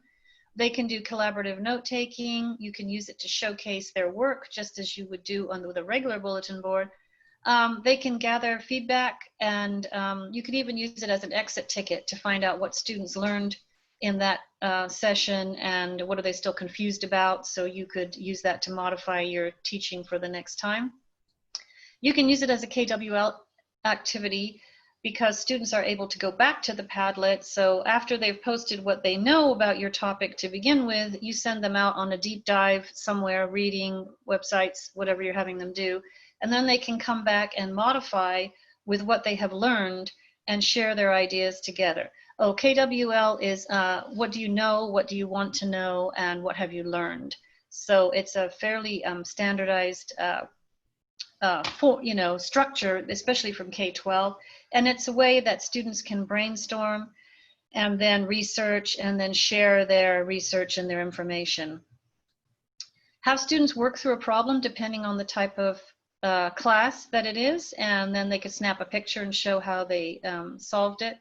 They can do collaborative note-taking. You can use it to showcase their work just as you would do with a regular bulletin board. They can gather feedback, and you could even use it as an exit ticket to find out what students learned in that session and what are they still confused about, so you could use that to modify your teaching for the next time. You can use it as a KWL activity because students are able to go back to the Padlet. So after they've posted what they know about your topic to begin with, you send them out on a deep dive somewhere, reading, websites, whatever you're having them do, and then they can come back and modify with what they have learned and share their ideas together. Oh, KWL is what do you know, what do you want to know, and what have you learned? So it's a fairly standardized structure, especially from K-12, and it's a way that students can brainstorm and then research and then share their research and their information. Have students work through a problem depending on the type of class that it is, and then they could snap a picture and show how they solved it.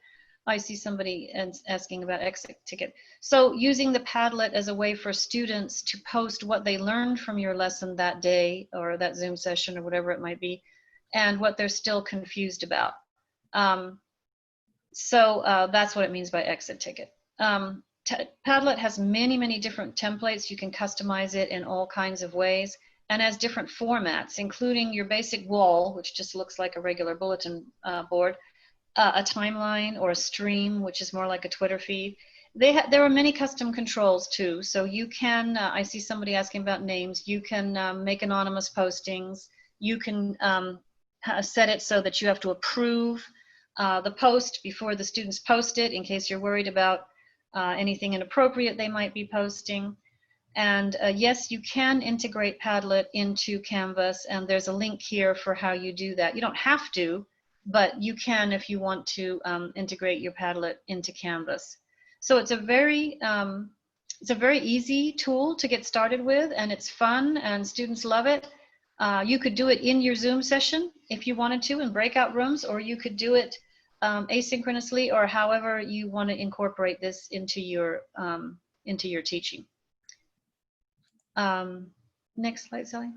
I see somebody asking about exit ticket. So using the Padlet as a way for students to post what they learned from your lesson that day or that Zoom session or whatever it might be, and what they're still confused about. So that's what it means by exit ticket. Padlet has many, many different templates. You can customize it in all kinds of ways, and has different formats, including your basic wall, which just looks like a regular bulletin board, a timeline or a stream, which is more like a Twitter feed. There are many custom controls too. So you can, I see somebody asking about names. You can make anonymous postings. You can set it so that you have to approve the post before the students post it, in case you're worried about anything inappropriate they might be posting. And yes, you can integrate Padlet into Canvas, and there's a link here for how you do that. You don't have to, but you can if you want to integrate your Padlet into Canvas. So it's a very easy tool to get started with, and it's fun, and students love it. You could do it in your Zoom session if you wanted to, in breakout rooms, or you could do it asynchronously, or however you want to incorporate this into your teaching. Next slide, Sally.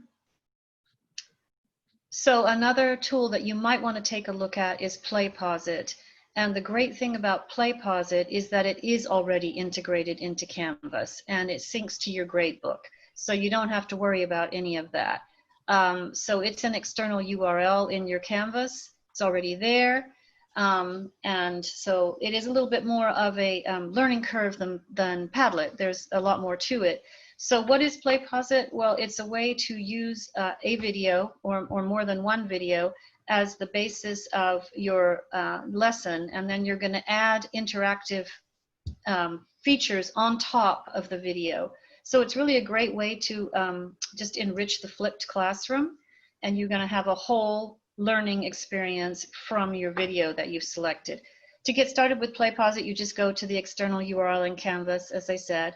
So another tool that you might want to take a look at is PlayPosit. And the great thing about PlayPosit is that it is already integrated into Canvas, and it syncs to your gradebook. So you don't have to worry about any of that. So it's an external URL in your Canvas. It's already there. And so it is a little bit more of a learning curve than Padlet. There's a lot more to it. So what is PlayPosit? Well, it's a way to use a video or more than one video as the basis of your lesson, and then you're going to add interactive features on top of the video. So it's really a great way to just enrich the flipped classroom, and you're going to have a whole learning experience from your video that you've selected. To get started with PlayPosit, you just go to the external URL in Canvas, as I said,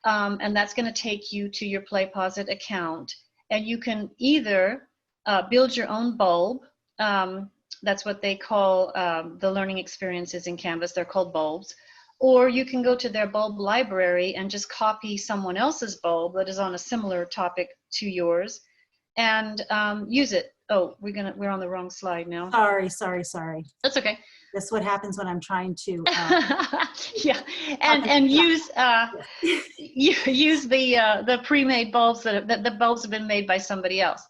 and that's going to take you to your PlayPosit account. And you can either build your own bulb. That's what they call the learning experiences in Canvas. They're called bulbs. Or you can go to their bulb library and just copy someone else's bulb that is on a similar topic to yours and use it. Oh, we're on the wrong slide now. Sorry. That's okay. That's what happens when I'm trying to. Yeah, and use use the pre-made bulbs that the bulbs have been made by somebody else.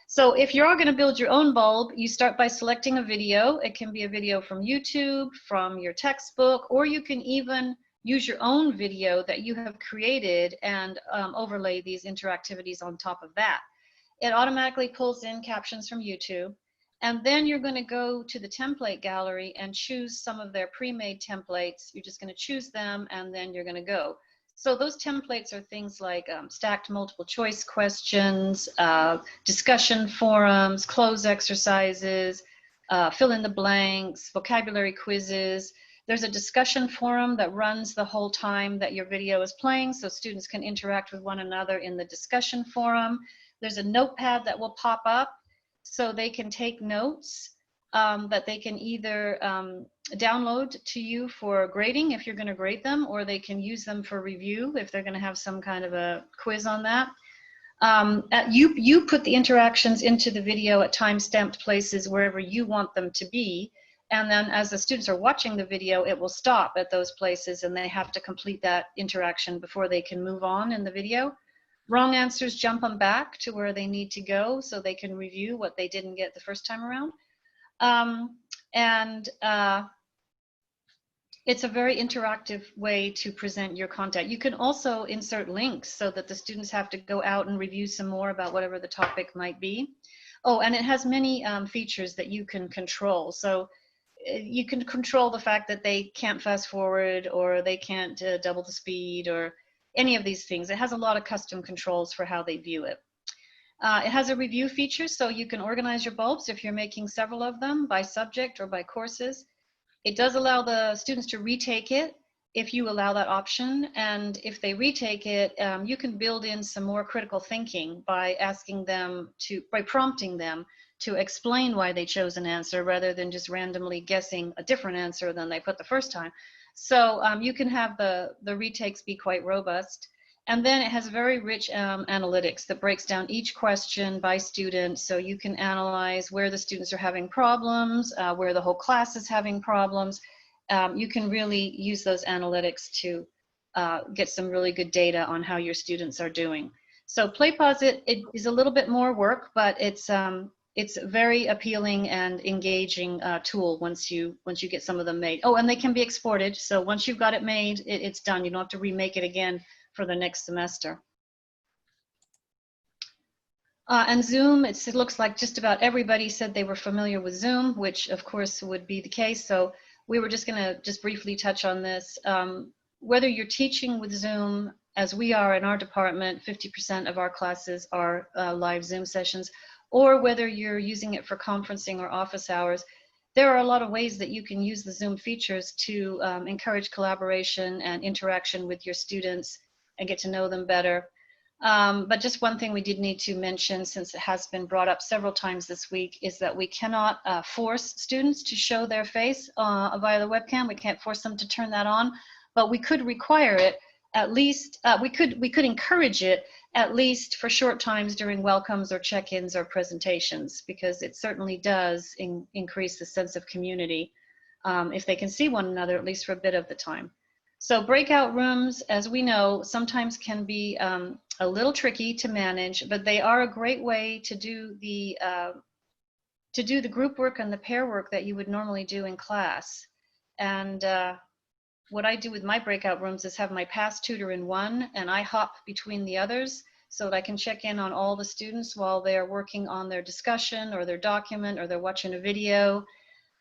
So if you're going to build your own bulb, you start by selecting a video. It can be a video from YouTube, from your textbook, or you can even use your own video that you have created and overlay these interactivities on top of that. It automatically pulls in captions from YouTube. And then you're going to go to the template gallery and choose some of their pre-made templates. You're just going to choose them, and then you're going to go. So those templates are things like stacked multiple choice questions, discussion forums, cloze exercises, fill in the blanks, vocabulary quizzes. There's a discussion forum that runs the whole time that your video is playing, so students can interact with one another in the discussion forum. There's a notepad that will pop up so they can take notes that they can either download to you for grading if you're going to grade them, or they can use them for review if they're going to have some kind of a quiz on that. You put the interactions into the video at time-stamped places wherever you want them to be, and then as the students are watching the video, it will stop at those places and they have to complete that interaction before they can move on in the video. Wrong answers jump them back to where they need to go so they can review what they didn't get the first time around. It's a very interactive way to present your content. You can also insert links so that the students have to go out and review some more about whatever the topic might be. Oh, and it has many features that you can control. So you can control the fact that they can't fast forward, or they can't double the speed, or any of these things. It has a lot of custom controls for how they view it. It has a review feature, so you can organize your bulbs if you're making several of them by subject or by courses. It does allow the students to retake it if you allow that option. And if they retake it, you can build in some more critical thinking by prompting them to explain why they chose an answer rather than just randomly guessing a different answer than they put the first time. So you can have the retakes be quite robust. And then it has very rich analytics that breaks down each question by student. So you can analyze where the students are having problems, where the whole class is having problems. You can really use those analytics to get some really good data on how your students are doing. So PlayPosit, it is a little bit more work, but it's a very appealing and engaging tool once you get some of them made. Oh, and they can be exported. So once you've got it made, it's done. You don't have to remake it again for the next semester. And Zoom, it looks like just about everybody said they were familiar with Zoom, which of course would be the case. So we were just gonna briefly touch on this. Whether you're teaching with Zoom, as we are in our department, 50% of our classes are live Zoom sessions, or whether you're using it for conferencing or office hours, there are a lot of ways that you can use the Zoom features to encourage collaboration and interaction with your students and get to know them better. But just one thing we did need to mention, since it has been brought up several times this week, is that we cannot force students to show their face via the webcam. We can't force them to turn that on, but we could require it at least, we could encourage it at least for short times during welcomes or check-ins or presentations, because it certainly does increase the sense of community if they can see one another, at least for a bit of the time. So breakout rooms, as we know, sometimes can be a little tricky to manage, but they are a great way to do the group work and the pair work that you would normally do in class. And what I do with my breakout rooms is have my past tutor in one, and I hop between the others so that I can check in on all the students while they're working on their discussion or their document or they're watching a video.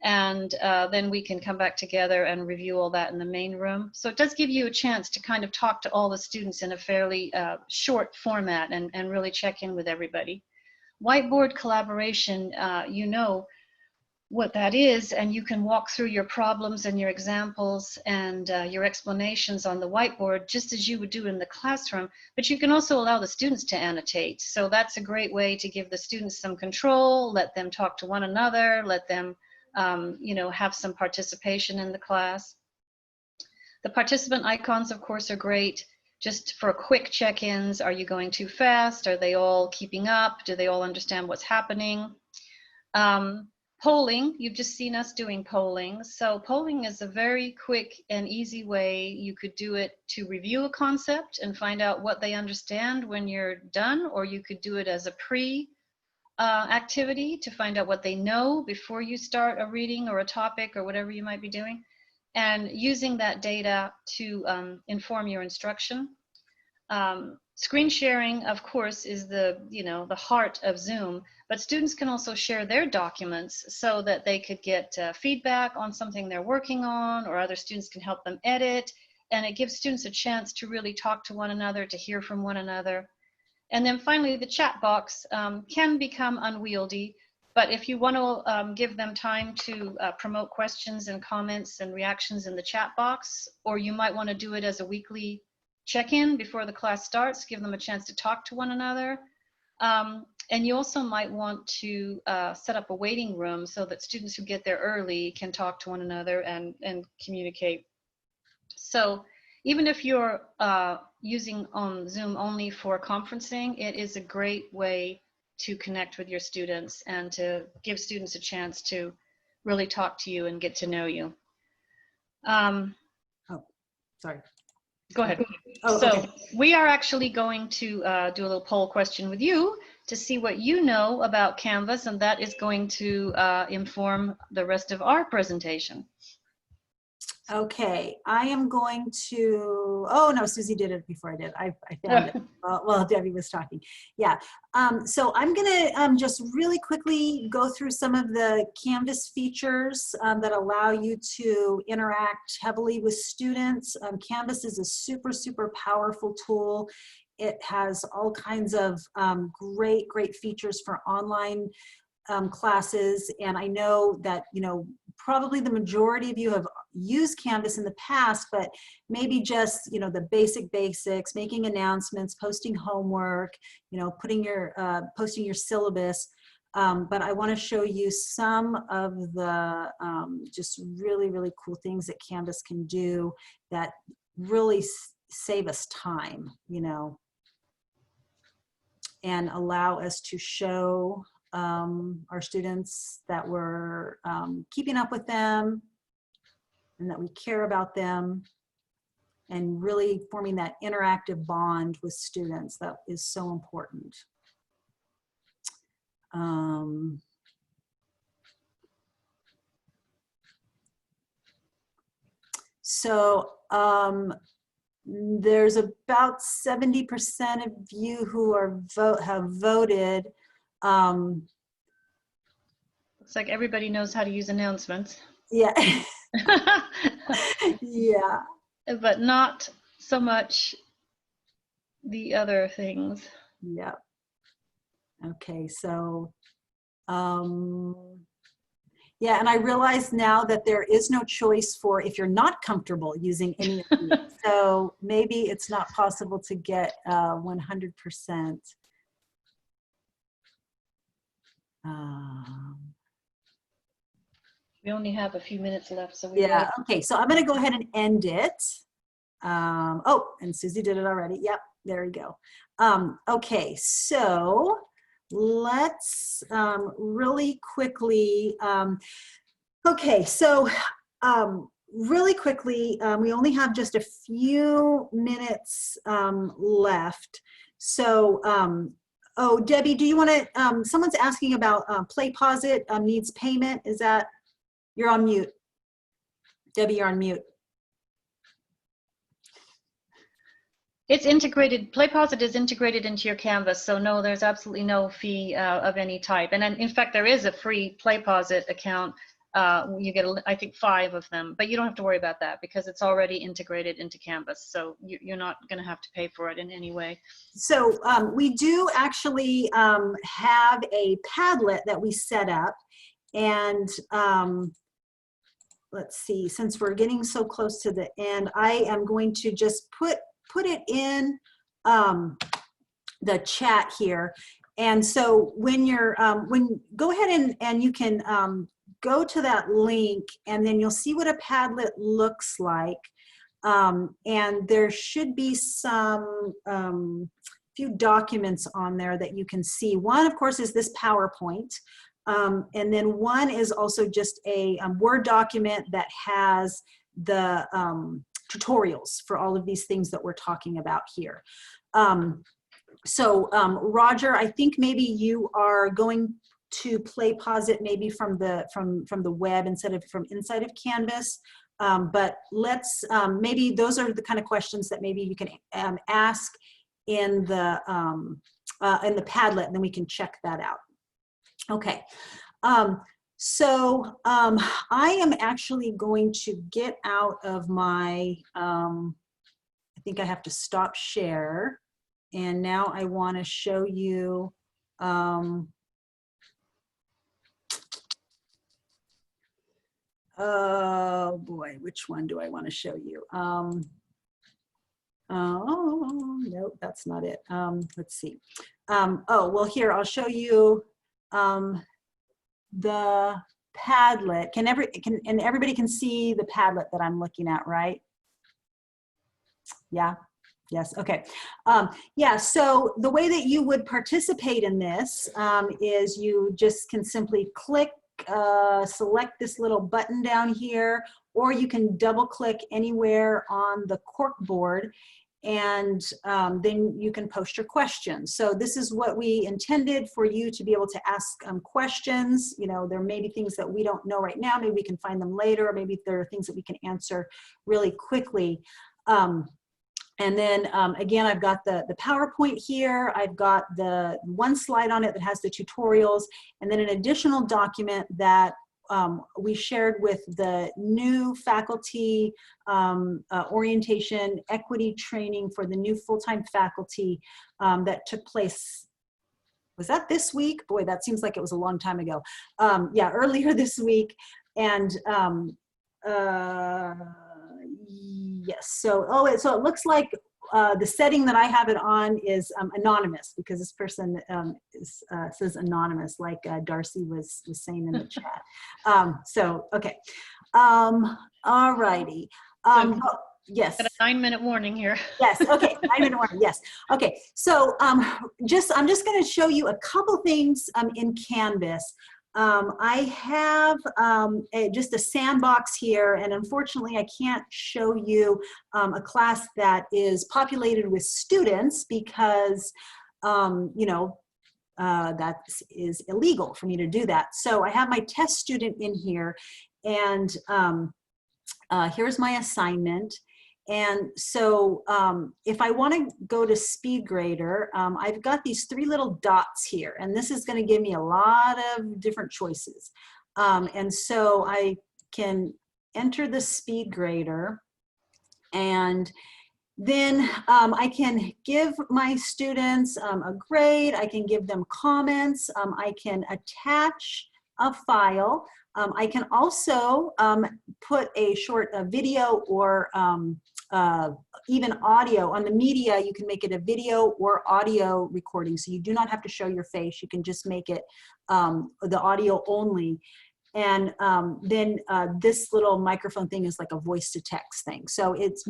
And then we can come back together and review all that in the main room. So it does give you a chance to kind of talk to all the students in a fairly short format and really check in with everybody. Whiteboard collaboration, you know what that is, and you can walk through your problems and your examples and your explanations on the whiteboard just as you would do in the classroom, but you can also allow the students to annotate. So that's a great way to give the students some control, let them talk to one another, let them you know, have some participation in the class. The participant icons, of course, are great just for quick check-ins. Are you going too fast? Are they all keeping up? Do they all understand what's happening? Polling, you've just seen us doing polling. So polling is a very quick and easy way. You could do it to review a concept and find out what they understand when you're done, or you could do it as a activity to find out what they know before you start a reading or a topic or whatever you might be doing, and using that data to inform your instruction. Screen sharing, of course, is the heart of Zoom, but students can also share their documents so that they could get feedback on something they're working on, or other students can help them edit, and it gives students a chance to really talk to one another, to hear from one another. And then finally, the chat box can become unwieldy, but if you want to give them time to promote questions and comments and reactions in the chat box, or you might want to do it as a weekly check-in before the class starts, give them a chance to talk to one another. And you also might want to set up a waiting room so that students who get there early can talk to one another and communicate. So even if you're using Zoom only for conferencing, it is a great way to connect with your students and to give students a chance to really talk to you and get to know you. Oh, sorry. Go ahead. Oh, So okay. we are actually going to do a little poll question with you to see what you know about Canvas, and that is going to inform the rest of our presentation. Okay, I am going to, oh no, Susie did it before I did. I found it while Debbie was talking. Yeah, so I'm gonna just really quickly go through some of the Canvas features that allow you to interact heavily with students. Canvas is a super, super powerful tool. It has all kinds of great features for online classes, and I know that probably the majority of you have used Canvas in the past, but maybe just, you know, the basics, making announcements, posting homework, you know, posting your syllabus. But I want to show you some of the just really, really cool things that Canvas can do that really save us time, you know, and allow us to show our students that we're keeping up with them and that we care about them, and really forming that interactive bond with students. That is so important. There's about 70% of you who are have voted. Looks like everybody knows how to use announcements. Yeah. Yeah. But not so much the other things. Yeah. Okay, so yeah, and I realize now that there is no choice for if you're not comfortable using any of these. So maybe it's not possible to get 100%. We only have a few minutes left, so Yeah, okay, so I'm gonna go ahead and end it. Oh, and Susie did it already. Yep, there we go. Okay, so let's really quickly, okay, so really quickly, we only have just a few minutes left. So, oh, Debbie, do you want to, someone's asking about PlayPosit needs payment. Is that, you're on mute. Debbie, you're on mute. it's integrated. PlayPosit is integrated into your Canvas, so no, there's absolutely no fee of any type. And then, in fact, there is a free PlayPosit account. You get, I think, 5 of them, but you don't have to worry about that because it's already integrated into Canvas. So you're not going to have to pay for it in any way. So we do actually have a Padlet that we set up, and let's see, since we're getting so close to the end, I am going to just put it in the chat here. And so when you're, go ahead and you can go to that link, and then you'll see what a Padlet looks like. And there should be some few documents on there that you can see. One, of course, is this PowerPoint. And then one is also just a Word document that has the tutorials for all of these things that we're talking about here. Roger, I think maybe you are going to PlayPosit maybe from the web instead of from inside of Canvas. But let's maybe those are the kind of questions that maybe you can ask in the Padlet, and then we can check that out. Okay. I am actually going to get out of my, I think I have to stop share. And now I want to show you, oh boy, which one do I want to show you? Oh, nope, that's not it. Let's see. Oh, well, here, I'll show you the Padlet. And everybody can see the Padlet that I'm looking at, right? Yeah. Yes. Okay. Yeah. So the way that you would participate in this is you just can simply click, select this little button down here, or you can double click anywhere on the cork board, and then you can post your questions. So this is what we intended for you to be able to ask questions. You know, there may be things that we don't know right now. Maybe we can find them later, or maybe there are things that we can answer really quickly. And then again, I've got the PowerPoint here. I've got the one slide on it that has the tutorials, and then an additional document that we shared with the new faculty orientation equity training for the new full-time faculty that took place. Was that this week? Boy, that seems like it was a long time ago. Yeah, earlier this week. And yes, so it looks like the setting that I have it on is anonymous, because this person says anonymous, like Darcy was saying in the chat. So, okay. All righty. Yes. Got a 9-minute warning here. Yes. Okay. 9-minute warning. Yes. Okay. So I'm just going to show you a couple things in Canvas. I have just a sandbox here, and unfortunately I can't show you a class that is populated with students because, you know, that is illegal for me to do that. So I have my test student in here, and here's my assignment. And so if I want to go to SpeedGrader, I've got these 3 little dots here, and this is going to give me a lot of different choices. And so I can enter the SpeedGrader, and then I can give my students a grade. I can give them comments. I can attach a file. I can also put a short video or even audio. On the media, you can make it a video or audio recording, so you do not have to show your face. You can just make it the audio only. And then this little microphone thing is like a voice to text thing. So it's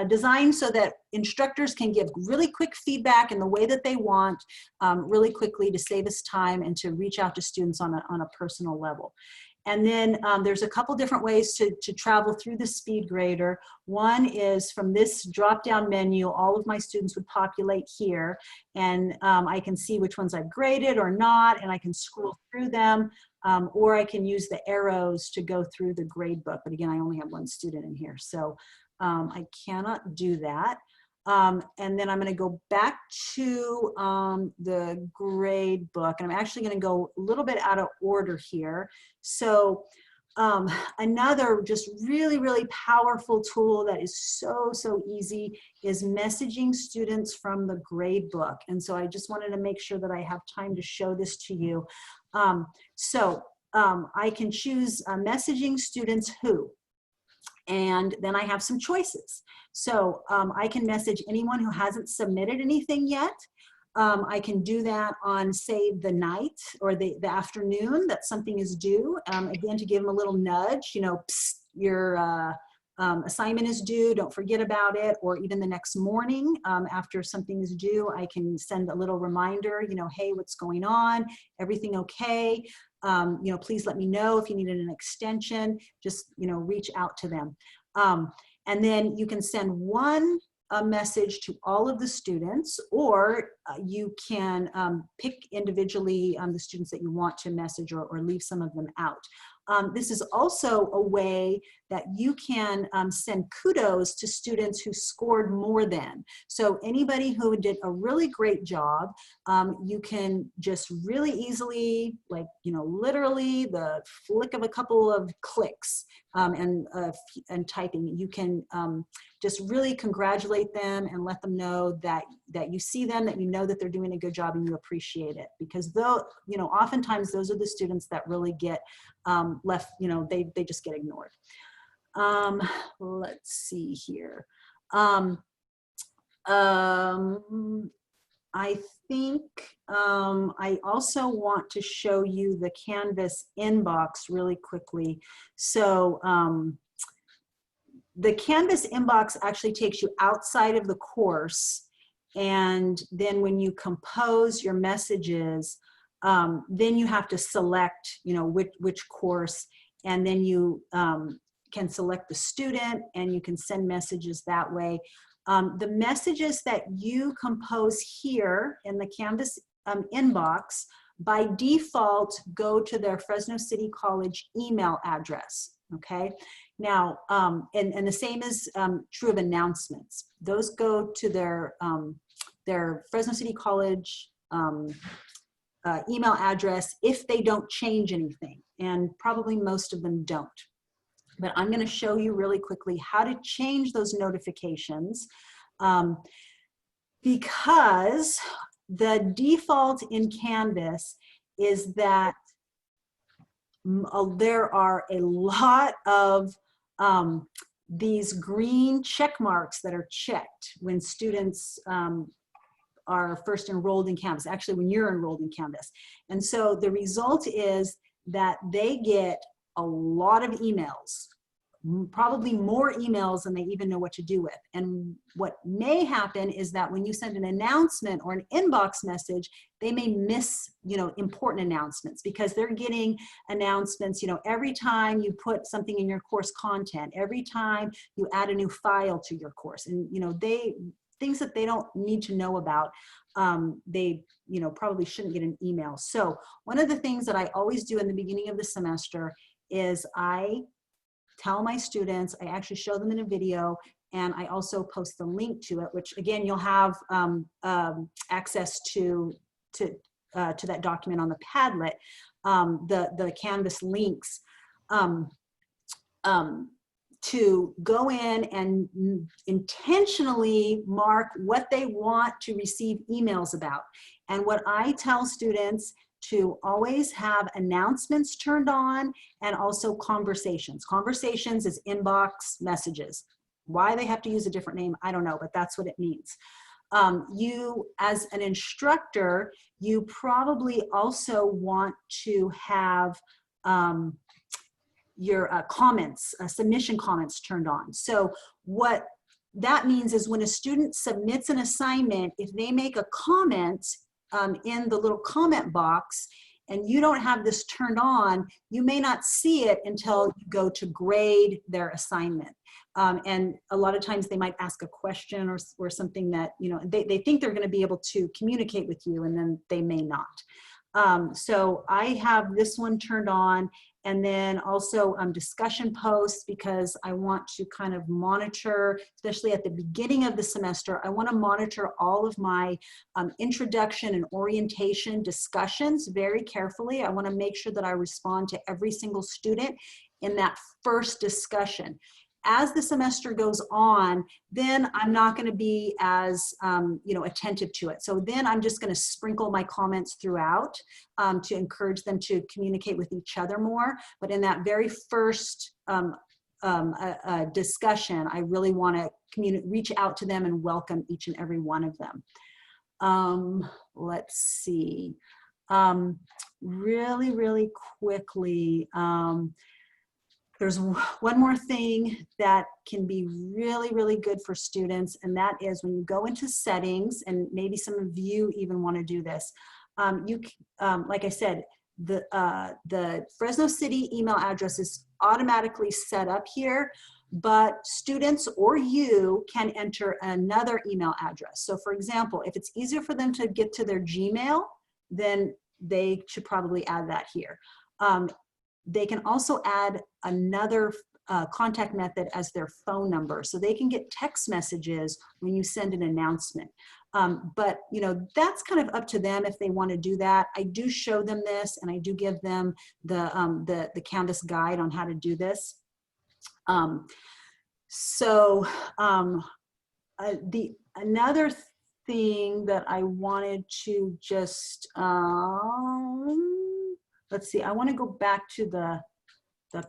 designed so that instructors can give really quick feedback in the way that they want, really quickly, to save us time and to reach out to students on a personal level. And then there's a couple different ways to travel through the SpeedGrader. One is from this drop-down menu, all of my students would populate here, and I can see which ones I've graded or not, and I can scroll through them, or I can use the arrows to go through the grade book. But again, I only have 1 student in here, so I cannot do that. And then I'm going to go back to the grade book, and I'm actually going to go a little bit out of order here. So another just really, really powerful tool that is so easy is messaging students from the grade book. And so I just wanted to make sure that I have time to show this to you. I can choose messaging students who. And then I have some choices. So I can message anyone who hasn't submitted anything yet. I can do that on, say, the night or the afternoon that something is due. Again, to give them a little nudge, you know, psst, your assignment is due, don't forget about it. Or even the next morning after something is due, I can send a little reminder, you know, hey, what's going on? Everything okay? You know, please let me know if you needed an extension. Just, you know, reach out to them. And then you can send one message to all of the students, or you can pick individually the students that you want to message, or leave some of them out. This is also a way that you can send kudos to students who scored more than. So anybody who did a really great job, you can just really easily, like, you know, literally the flick of a couple of clicks and typing, you can just really congratulate them and let them know that you see them, that you know that they're doing a good job and you appreciate it. Because though, you know, oftentimes those are the students that really get left, you know, they just get ignored. Let's see here. I think I also want to show you the Canvas inbox really quickly. So the Canvas inbox actually takes you outside of the course, and then when you compose your messages, then you have to select, you know, which course, and then you can select the student, and you can send messages that way. The messages that you compose here in the Canvas inbox, by default, go to their Fresno City College email address, okay? Now, and the same is true of announcements. Those go to their Fresno City College email address if they don't change anything, and probably most of them don't. But I'm going to show you really quickly how to change those notifications, because the default in Canvas is that there are a lot of these green check marks that are checked when students are first enrolled in Canvas, actually when you're enrolled in Canvas. And so the result is that they get a lot of emails, probably more emails than they even know what to do with. And what may happen is that when you send an announcement or an inbox message, they may miss, important announcements, because they're getting announcements, every time you put something in your course content, every time you add a new file to your course, and, things that they don't need to know about, they, probably shouldn't get an email. So one of the things that I always do in the beginning of the semester is I tell my students, I actually show them in a video, and I also post the link to it, which again, you'll have access to that document on the Padlet, the Canvas links, to go in and intentionally mark what they want to receive emails about. And what I tell students to always have announcements turned on, and also conversations. Conversations is inbox messages. Why they have to use a different name, I don't know, but that's what it means. You, as an instructor, you probably also want to have your comments, submission comments turned on. So what that means is when a student submits an assignment, if they make a comment in the little comment box and you don't have this turned on, you may not see it until you go to grade their assignment. And a lot of times they might ask a question or something that, they think they're going to be able to communicate with you, and then they may not. So I have this one turned on, and then also discussion posts, because I want to kind of monitor, especially at the beginning of the semester, I want to monitor all of my introduction and orientation discussions very carefully. I want to make sure that I respond to every single student in that first discussion. As the semester goes on, then I'm not going to be as attentive to it. So then I'm just going to sprinkle my comments throughout to encourage them to communicate with each other more. But in that very first discussion, I really want to reach out to them and welcome each and every one of them. Let's see. Really quickly. There's one more thing that can be really good for students, and that is when you go into settings, and maybe some of you even want to do this. Like I said, the Fresno City email address is automatically set up here, but students or you can enter another email address. So for example, if it's easier for them to get to their Gmail, then they should probably add that here. They can also add another contact method as their phone number, so they can get text messages when you send an announcement. But that's kind of up to them if they want to do that. I do show them this, and I do give them the Canvas guide on how to do this. Another thing that I wanted to just let's see, I want to go back to the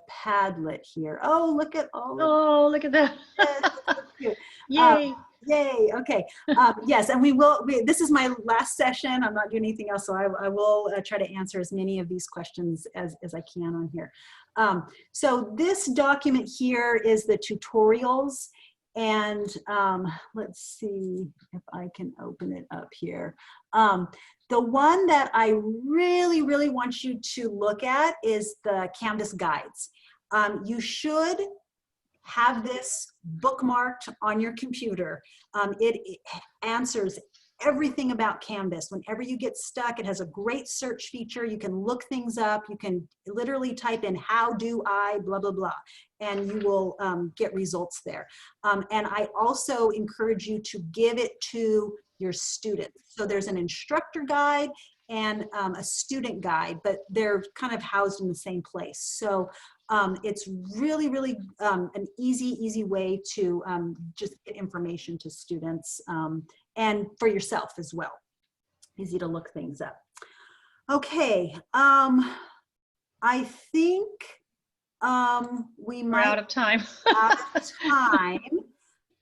Padlet here. Oh, look at all. Oh, look at that. Yay. Yay. Okay. Yes, and this is my last session. I'm not doing anything else, so I will try to answer as many of these questions as I can on here. So this document here is the tutorials, and let's see if I can open it up here. The one that I really want you to look at is the Canvas guides. You should have this bookmarked on your computer. It answers everything about Canvas. Whenever you get stuck, it has a great search feature. You can look things up. You can literally type in "how do I blah blah blah," and you will get results there. And I also encourage you to give it to your students. So there's an instructor guide and a student guide, but they're kind of housed in the same place. So it's really an easy way to just get information to students and for yourself as well. Easy to look things up. Okay, I think We We're might out of time. out of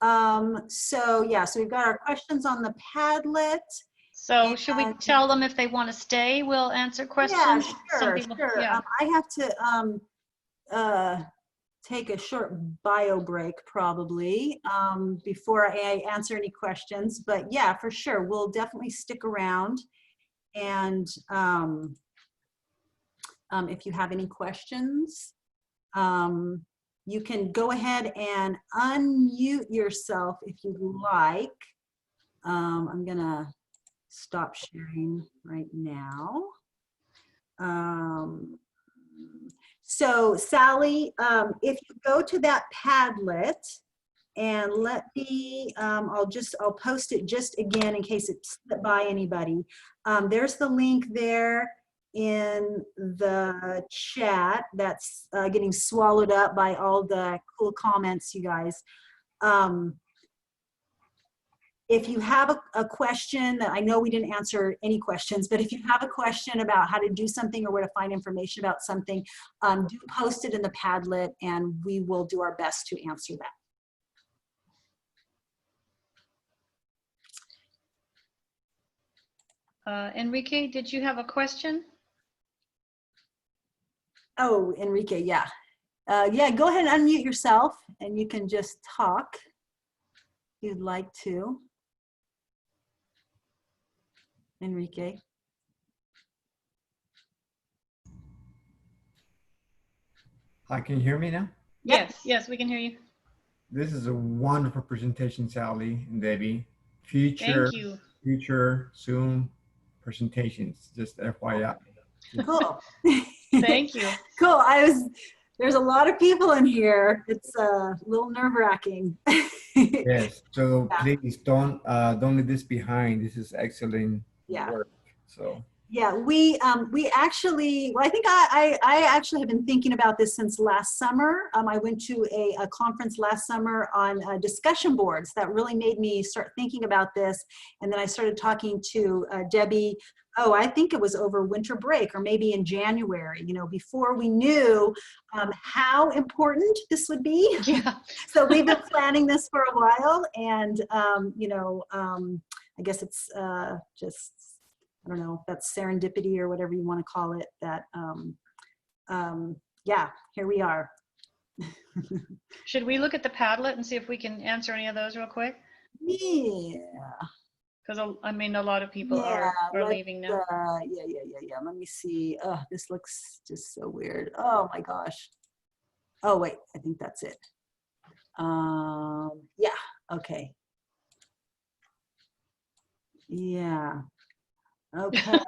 time. So yeah, so we've got our questions on the Padlet. So should we And- tell them if they want to stay, we'll answer questions? Yeah, Some sure, people, sure. yeah. I have to take a short bio break probably before I answer any questions. But yeah, for sure, we'll definitely stick around. And if you have any questions, you can go ahead and unmute yourself if you'd like. I'm gonna stop sharing right now. So Sally, if you go to that Padlet and let me, I'll post it just again in case it slipped by anybody. There's the link there in the chat that's getting swallowed up by all the cool comments, you guys. If you have a question that I know we didn't answer any questions, but if you have a question about how to do something or where to find information about something, do post it in the Padlet and we will do our best to answer that. Enrique, did you have a question? Oh, Enrique, yeah. Yeah, go ahead and unmute yourself and you can just talk if you'd like to. Enrique. Hi, can you hear me now? Yes, yes, we can hear you. This is a wonderful presentation, Sally and Debbie. Future Thank you. Zoom presentations, just FYI. Cool. Thank you. Cool. There's a lot of people in here. It's a little nerve-wracking. Yes, so please don't leave this behind. This is excellent work. So yeah, we actually, well, I think I actually have been thinking about this since last summer. I went to a conference last summer on discussion boards that really made me start thinking about this. And then I started talking to Debbie, I think it was over winter break or maybe in January, before we knew how important this would be. Yeah. So we've been planning this for a while, and I guess it's just, I don't know if that's serendipity or whatever you want to call it, that yeah, here we are. Should we look at the Padlet and see if we can answer any of those real quick? Yeah. Because I mean, a lot of people are leaving now. Yeah. Let me see. Oh, this looks just so weird. Oh my gosh. Oh wait, I think that's it. Yeah. Okay. Yeah. Okay.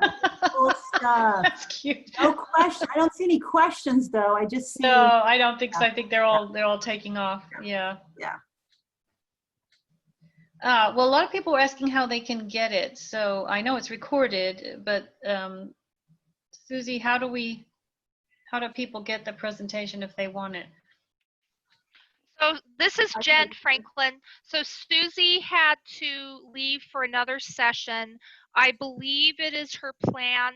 Cool stuff. That's cute. No question. I don't see any questions though. I just see. No, I don't think so. I think they're all taking off. Yeah. Yeah. Well, a lot of people were asking how they can get it. So I know it's recorded, but Susie, how do people get the presentation if they want it? So this is Jen Franklin. So Susie had to leave for another session. I believe it is her plan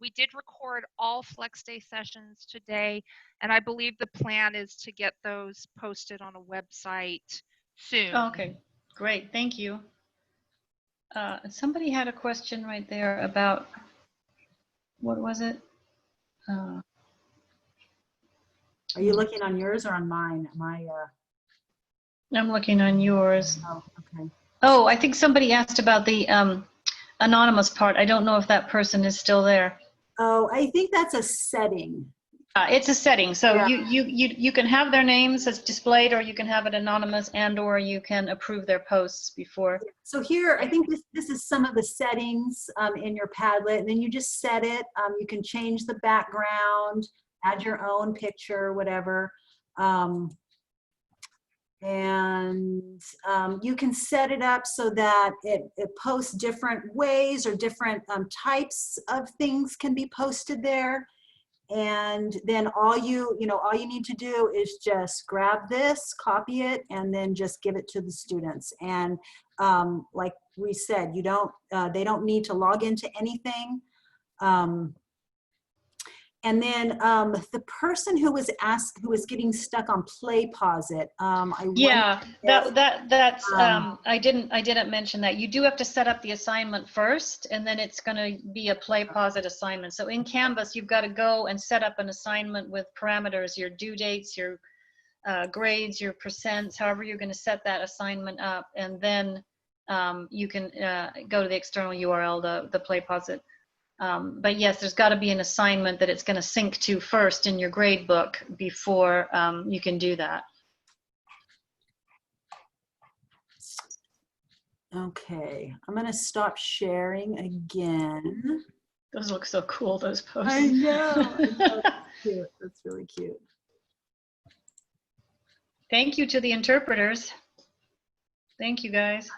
we did record all Flex Day sessions today, and I believe the plan is to get those posted on a website soon. Oh, okay, great, thank you. Somebody had a question right there about, what was it? Are you looking on yours or on mine? Am I? I'm looking on yours. Oh, okay. Oh, I think somebody asked about the anonymous part. I don't know if that person is still there. Oh, I think that's a setting. It's a setting, so Yeah. you can have their names as displayed, or you can have it anonymous, and/or you can approve their posts before. So here, I think this is some of the settings in your Padlet, and then you just set it. You can change the background, add your own picture, whatever. And you can set it up so that it posts different ways, or different types of things can be posted there. And then all you need to do is just grab this, copy it, and then just give it to the students. And like we said, they don't need to log into anything. And then the person who was getting stuck on play pause it. Yeah, that's I didn't mention that. You do have to set up the assignment first, and then it's going to be a play pause it assignment. So in Canvas, you've got to go and set up an assignment with parameters, your due dates, your grades, your percents, however you're going to set that assignment up, and then you can go to the external URL, the play pause it. But yes, there's got to be an assignment that it's going to sync to first in your grade book before you can do that. Okay, I'm going to stop sharing again. Those look so cool, those posts. I know. That's cute. That's really cute. Thank you to the interpreters. Thank you, guys.